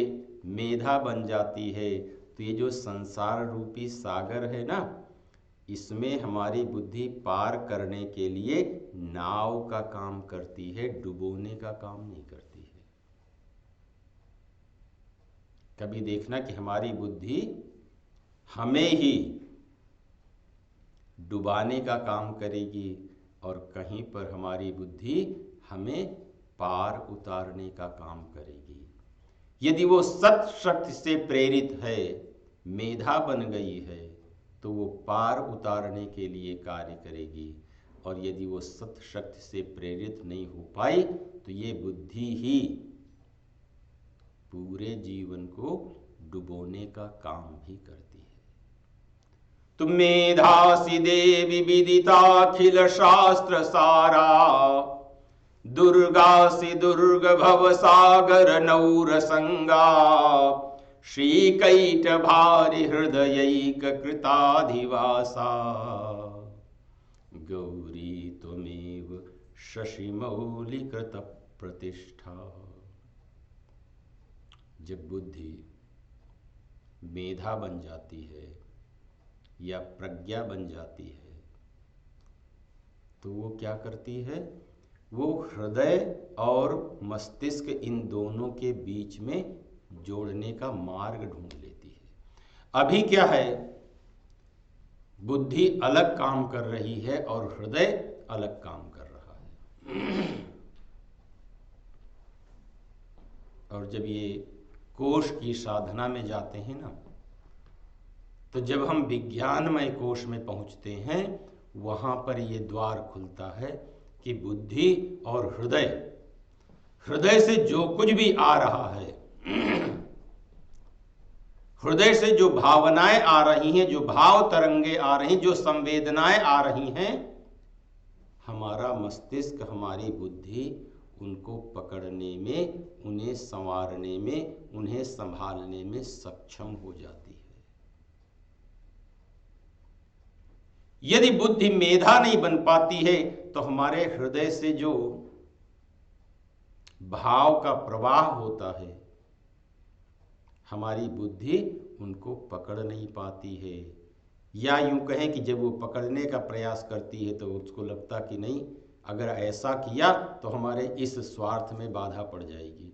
[SPEAKER 1] मेधा बन जाती है, तो ये जो संसार रूपी सागर है ना, इसमें हमारी बुद्धि पार करने के लिए नाव का काम करती है, डुबोने का काम नहीं करती है। कभी देखना कि हमारी बुद्धि हमें ही डुबाने का काम करेगी और कहीं पर हमारी बुद्धि हमें पार उतारने का काम करेगी। यदि वो सत शक्ति से प्रेरित है, मेधा बन गई है, तो वो पार उतारने के लिए कार्य करेगी। और यदि वो सत शक्ति से प्रेरित नहीं हो पाई, तो ये बुद्धि ही पूरे जीवन को डुबोने का काम भी करती है। तो मेधासि देवी विदिताखिल शास्त्र सारा, दुर्गासि दुर्ग भव सागर नौर संगा, श्रीकैट भारि हृदयैक कृताधिवासा, गौरी त्वमेव शशिमौलि कृत प्रतिष्ठा। जब बुद्धि मेधा बन जाती है या प्रज्ञा बन जाती है, तो वो क्या करती है? वो हृदय और मस्तिष्क इन दोनों के बीच में जोड़ने का मार्ग ढूंढ लेती है। अभी क्या है? बुद्धि अलग काम कर रही है और हृदय अलग काम कर रहा है। और जब ये कोश की साधना में जाते हैं ना, तो जब हम विज्ञानमय कोश में पहुंचते हैं, वहां पर ये द्वार खुलता है कि बुद्धि और हृदय, हृदय से जो कुछ भी आ रहा है, हृदय से जो भावनाएं आ रही हैं, जो भाव तरंगे आ रही, जो संवेदनाएं आ रही हैं, हमारा मस्तिष्क, हमारी बुद्धि उनको पकड़ने में, उन्हें संवारने में, उन्हें संभालने में सक्षम हो जाती है। यदि बुद्धि मेधा नहीं बन पाती है, तो हमारे हृदय से जो भाव का प्रवाह होता है, हमारी बुद्धि उनको पकड़ नहीं पाती है। या यूं कहें कि जब वो पकड़ने का प्रयास करती है, तो उसको लगता कि नहीं, अगर ऐसा किया तो हमारे इस स्वार्थ में बाधा पड़ जाएगी,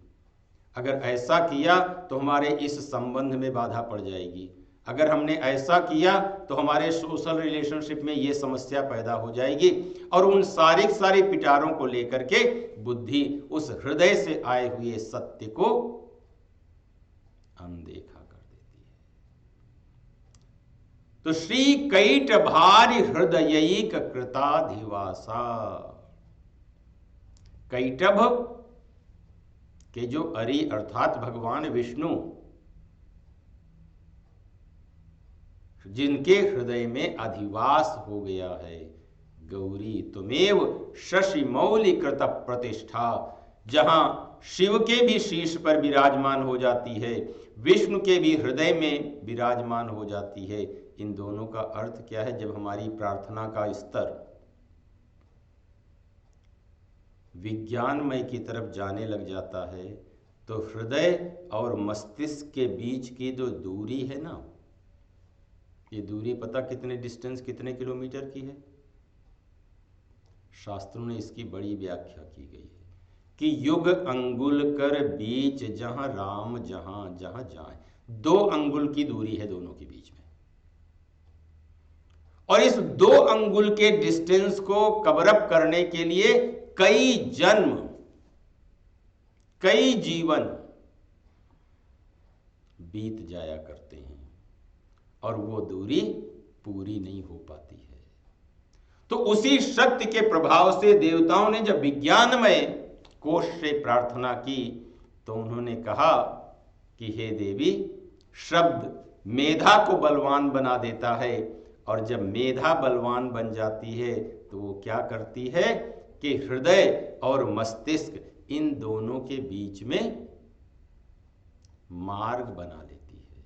[SPEAKER 1] अगर ऐसा किया तो हमारे इस संबंध में बाधा पड़ जाएगी, अगर हमने ऐसा किया तो हमारे सोशल रिलेशनशिप में ये समस्या पैदा हो जाएगी। और उन सारे पिटारों को लेकर के बुद्धि उस हृदय से आए हुए सत्य को अनदेखा कर देती है। तो श्री कैट भारि हृदयैक कृताधिवासा, कैटभ के जो अरि अर्थात भगवान विष्णु, जिनके हृदय में अधिवास हो गया है, गौरी तुमेव शशि मौलि कृत प्रतिष्ठा, जहां शिव के भी शीर्ष पर विराजमान हो जाती है, विष्णु के भी हृदय में विराजमान हो जाती है। इन दोनों का अर्थ क्या है? जब हमारी प्रार्थना का स्तर विज्ञानमय की तरफ जाने लग जाता है, तो हृदय और मस्तिष्क के बीच की जो दूरी है ना, ये दूरी पता कितने डिस्टेंस, कितने किलोमीटर की है? शास्त्रों ने इसकी बड़ी व्याख्या की गई है कि युग अंगुल कर बीच जहां राम जहां जहां जाए। 2 अंगुल की दूरी है दोनों के बीच में, और इस 2 अंगुल के डिस्टेंस को कवर अप करने के लिए कई जन्म, कई जीवन बीत जाया करते हैं और वो दूरी पूरी नहीं हो पाती है। तो उसी शक्ति के प्रभाव से देवताओं ने जब विज्ञानमय कोश से प्रार्थना की तो उन्होंने कहा कि हे देवी, शब्द मेधा को बलवान बना देता है, और जब मेधा बलवान बन जाती है तो वो क्या करती है कि हृदय और मस्तिष्क इन दोनों के बीच में मार्ग बना लेती है।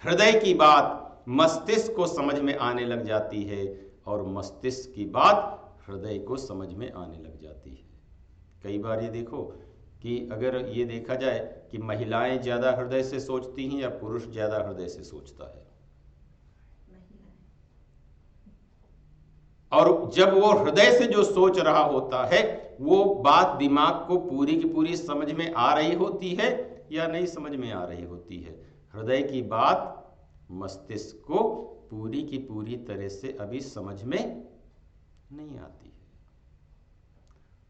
[SPEAKER 1] हृदय की बात मस्तिष्क को समझ में आने लग जाती है और मस्तिष्क की बात हृदय को समझ में आने लग जाती है। कई बार ये देखो कि अगर ये देखा जाए कि महिलाएं ज्यादा हृदय से सोचती हैं या पुरुष ज्यादा हृदय से सोचता है, और जब वो हृदय से जो सोच रहा होता है वो बात दिमाग को पूरी की पूरी समझ में आ रही होती है या नहीं समझ में आ रही होती है। हृदय की बात मस्तिष्क को पूरी की पूरी तरह से अभी समझ में नहीं आती है।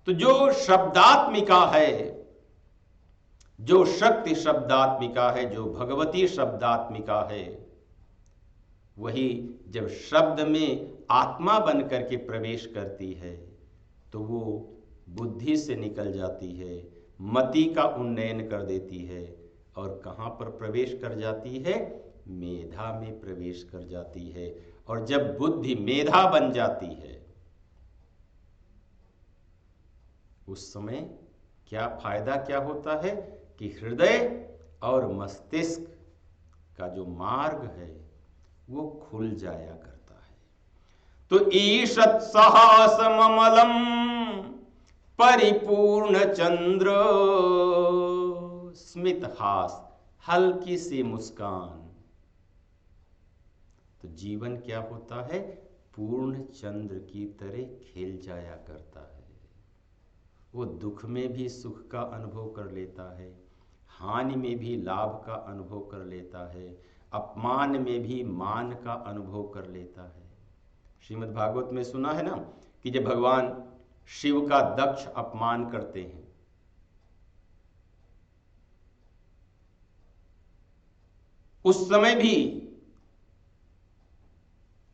[SPEAKER 1] तो जो शब्दात्मिका है, जो शक्ति शब्दात्मिका है, जो भगवती शब्दात्मिका है, वही जब शब्द में आत्मा बन करके प्रवेश करती है तो वो बुद्धि से निकल जाती है, मति का उन्नयन कर देती है, और कहाँ पर प्रवेश कर जाती है? मेधा में प्रवेश कर जाती है। और जब बुद्धि मेधा बन जाती है उस समय क्या फायदा क्या होता है कि हृदय और मस्तिष्क का जो मार्ग है वो खुल जाया करता है। तो ईशत सहासममलम परिपूर्ण चंद्र, स्मित हास, हल्की सी मुस्कान, तो जीवन क्या होता है? पूर्ण चंद्र की तरह खिल जाया करता है। वो दुख में भी सुख का अनुभव कर लेता है, हानि में भी लाभ का अनुभव कर लेता है, अपमान में भी मान का अनुभव कर लेता है। श्रीमद् भागवत में सुना है ना कि जब भगवान शिव का दक्ष अपमान करते हैं उस समय भी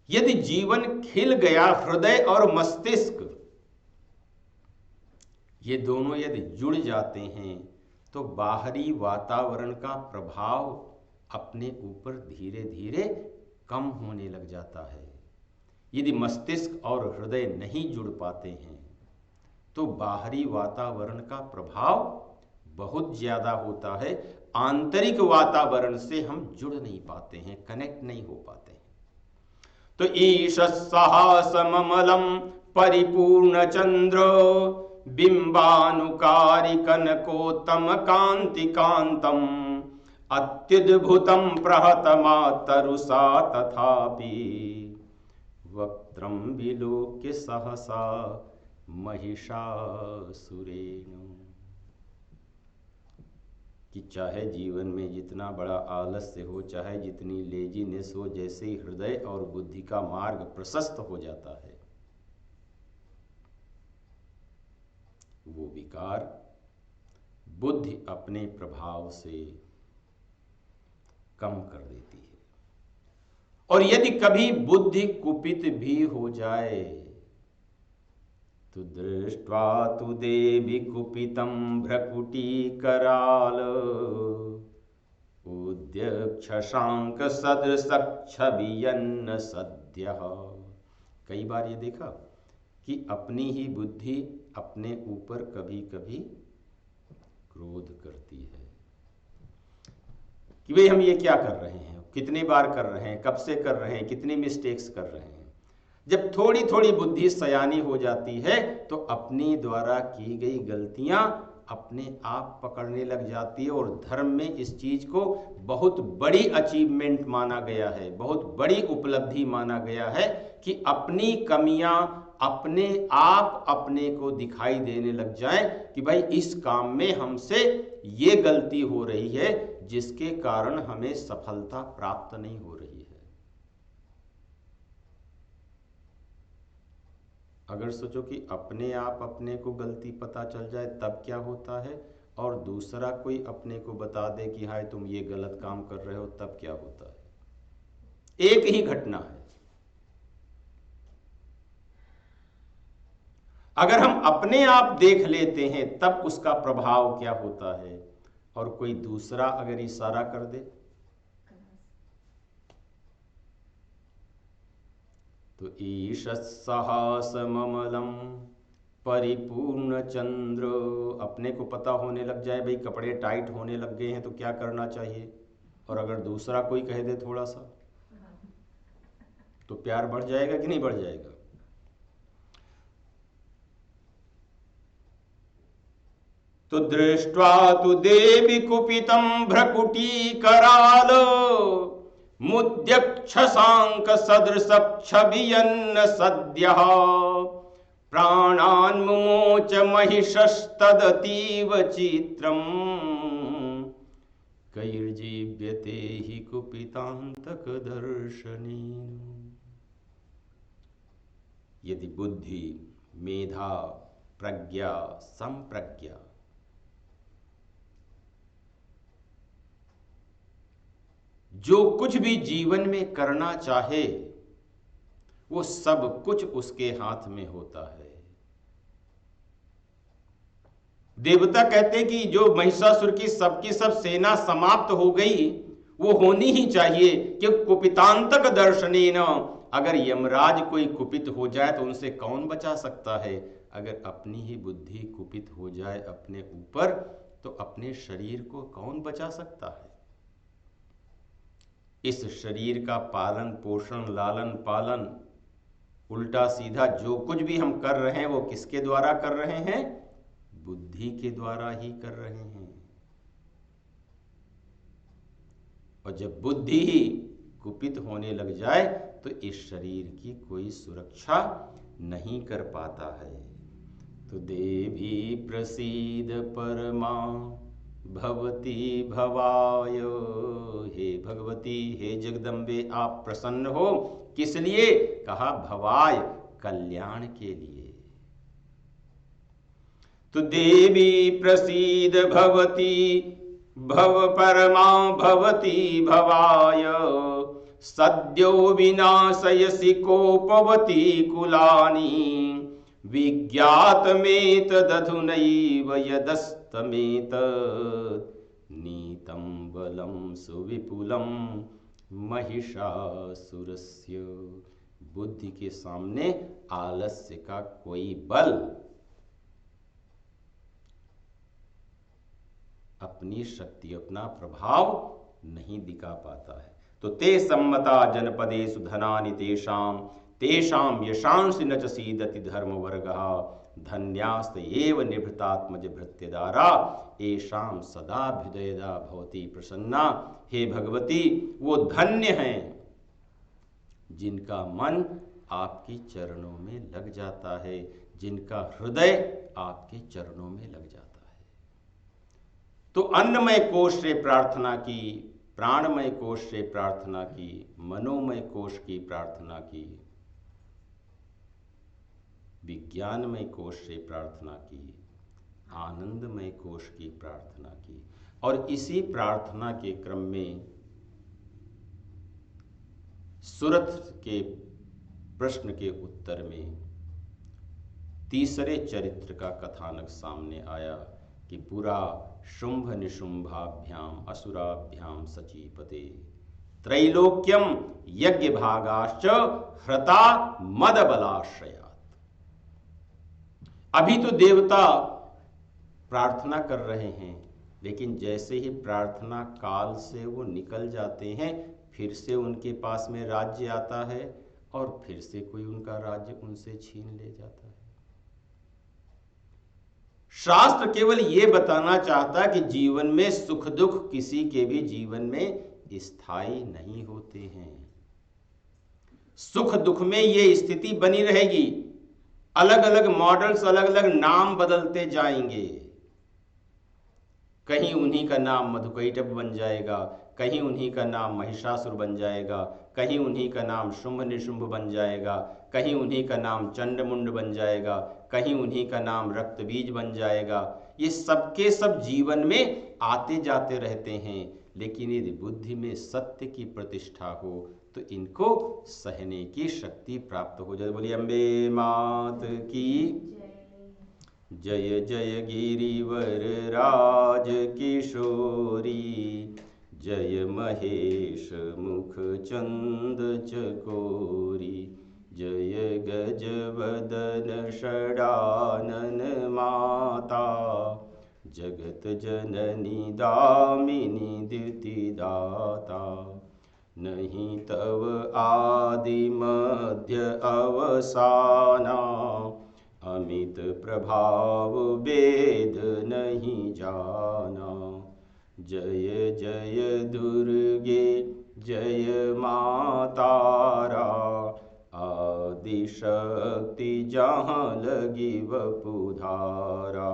[SPEAKER 1] यदि जीवन खिल गया, हृदय और मस्तिष्क ये दोनों यदि जुड़ जाते हैं तो बाहरी वातावरण का प्रभाव अपने ऊपर धीरे धीरे कम होने लग जाता है। यदि मस्तिष्क और हृदय नहीं जुड़ पाते हैं तो बाहरी वातावरण का प्रभाव बहुत ज्यादा होता है, आंतरिक वातावरण से हम जुड़ नहीं पाते हैं, कनेक्ट नहीं हो पाते हैं। तो ईशस्सहासममलम परिपूर्ण चंद्र बिंबानुकारी कनकोत्तम कांति कांतम अत्युद्भुतम प्रहतमातरुषा तथापि वक्त्रम विलोक्य सहसा महिषासुरेण। कि चाहे जीवन में जितना बड़ा आलस्य हो, चाहे जितनी लेजीनेस हो, जैसे ही हृदय और बुद्धि का मार्ग प्रशस्त हो जाता है वो विकार बुद्धि अपने प्रभाव से कम कर देती है। और यदि कभी बुद्धि कुपित भी हो जाए तो दृष्ट्वा तु देवी कुपितं भ्रकुटी कराल उद्यक्षशांक सदृशक्षभियन्न सद्यः। कई बार ये देखा कि अपनी ही बुद्धि अपने ऊपर कभी कभी क्रोध करती है कि भाई हम ये क्या कर रहे हैं, कितनी बार कर रहे हैं, कब से कर रहे हैं, कितनी मिस्टेक्स कर रहे हैं। जब थोड़ी थोड़ी बुद्धि सयानी हो जाती है तो अपनी द्वारा की गई गलतियां
[SPEAKER 2] अपने आप पकड़ने लग जाती है। और धर्म में इस चीज को बहुत बड़ी अचीवमेंट माना गया है, बहुत बड़ी उपलब्धि माना गया है कि अपनी कमियां अपने आप अपने को दिखाई देने लग जाए कि भाई इस काम में हमसे ये गलती हो रही है जिसके कारण हमें सफलता प्राप्त नहीं हो रही है। अगर सोचो कि अपने आप अपने को गलती पता चल जाए तब क्या होता है, और दूसरा कोई अपने को बता दे कि हाय तुम ये गलत काम कर रहे हो, तब क्या होता है। एक ही घटना है। अगर हम अपने आप देख लेते हैं तब उसका प्रभाव क्या होता है, और कोई दूसरा अगर इशारा कर दे तो ईशत्सहासममलम परिपूर्ण चंद्र, अपने को पता होने लग जाए भाई कपड़े टाइट होने लग गए हैं तो क्या करना चाहिए, और अगर दूसरा कोई कह दे थोड़ा सा तो प्यार बढ़ जाएगा कि नहीं बढ़ जाएगा। तो दृष्ट्वा तु देवी कुपितं भ्रकुटीकराल मुद्यक्षसांक सदृशक्षभियन्न सद्यः प्राणान् मुमोच महिषस्तदतीव चित्रम् कैर्जीव्यते हि कुपितांतक दर्शनेन। यदि बुद्धि, मेधा, प्रज्ञा, संप्रज्ञा जो कुछ भी जीवन में करना चाहे वो सब कुछ उसके हाथ में होता है। देवता कहते हैं कि जो महिषासुर की सबकी सब सेना समाप्त हो गई वो होनी ही चाहिए, कि कुपितांतक दर्शनेन, अगर यमराज कोई कुपित हो जाए तो उनसे कौन बचा सकता है। अगर अपनी ही बुद्धि कुपित हो जाए अपने ऊपर तो अपने शरीर को कौन बचा सकता है। इस शरीर का पालन पोषण लालन पालन उल्टा सीधा जो कुछ भी हम कर रहे हैं वो किसके द्वारा कर रहे हैं, बुद्धि के द्वारा ही कर रहे हैं। और जब बुद्धि ही कुपित होने लग जाए तो इस शरीर की कोई सुरक्षा नहीं कर पाता है। तो देवी प्रसीद परमा भवती भवाय, हे भगवती हे जगदम्बे आप प्रसन्न हो, किस लिए, कहा भवाय कल्याण के लिए। तो देवी प्रसीद भवती भव परमा भवती भवाय सद्यो विनाशयसि कोपवती कुलानि विज्ञातमेतदधुनैव यदस्तमेत नीतं बलं सुविपुलं महिषासुरस्य। बुद्धि के सामने आलस्य का कोई बल अपनी शक्ति अपना प्रभाव नहीं दिखा पाता है। तो ते सम्मता जनपदेषु धनानि तेषां तेषां यशांसि न च सीदति धर्मवर्गः धन्यास्त एव निभृतात्मज भृत्यदारा एषां सदाभ्युदयदा भवती प्रसन्ना। हे भगवती वो धन्य हैं जिनका मन आपके चरणों में लग जाता है, जिनका हृदय आपके चरणों में लग जाता है। तो अन्नमय कोश से प्रार्थना की, प्राणमय कोश से प्रार्थना की, मनोमय कोश की प्रार्थना की, विज्ञानमय कोश से प्रार्थना की, आनंदमय कोश की प्रार्थना की। और इसी प्रार्थना के क्रम में सुरथ के प्रश्न के उत्तर में तीसरे चरित्र का कथानक सामने आया कि पुरा शुंभ निशुंभाभ्याम असुराभ्याम सचीपते त्रैलोक्यम यज्ञ भागाश्च हृता मद बलाश्रयात्। अभी तो देवता प्रार्थना कर रहे हैं, लेकिन जैसे ही प्रार्थना काल से वो निकल जाते हैं फिर से उनके पास में राज्य आता है और फिर से कोई उनका राज्य उनसे छीन ले जाता है। शास्त्र केवल ये बताना चाहता कि जीवन में सुख दुख किसी के भी जीवन में स्थायी नहीं होते हैं। सुख दुख में ये स्थिति बनी रहेगी, अलग अलग मॉडल्स, अलग अलग नाम बदलते जाएंगे। कहीं उन्हीं का नाम मधुकैटभ बन जाएगा, कहीं उन्हीं का नाम महिषासुर बन जाएगा, कहीं उन्हीं का नाम शुंभ निशुंभ बन जाएगा, कहीं उन्हीं का नाम चंडमुंड बन जाएगा, कहीं उन्हीं का नाम रक्तबीज बन जाएगा। ये सबके सब जीवन में आते जाते रहते हैं, लेकिन यदि बुद्धि में सत्य की प्रतिष्ठा हो तो इनको सहने की शक्ति प्राप्त हो जाए। बोलिए अम्बे मात की जय। जय गिरिवर राज किशोरी, जय महेश मुख चंद चकोरी, जय गजवदन षडानन माता, जगत जननी दामिनी द्युति दाता। नहीं तव आदि मध्य अवसाना, अमित प्रभाव वेद नहीं जाना। जय जय दुर्गे जय मातारा, आदि शक्ति जहाँ लगी वपुधारा।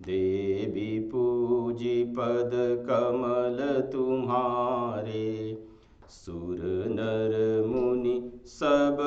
[SPEAKER 2] देवी पूजी पद कमल तुम्हारे, सुर नर मुनि सब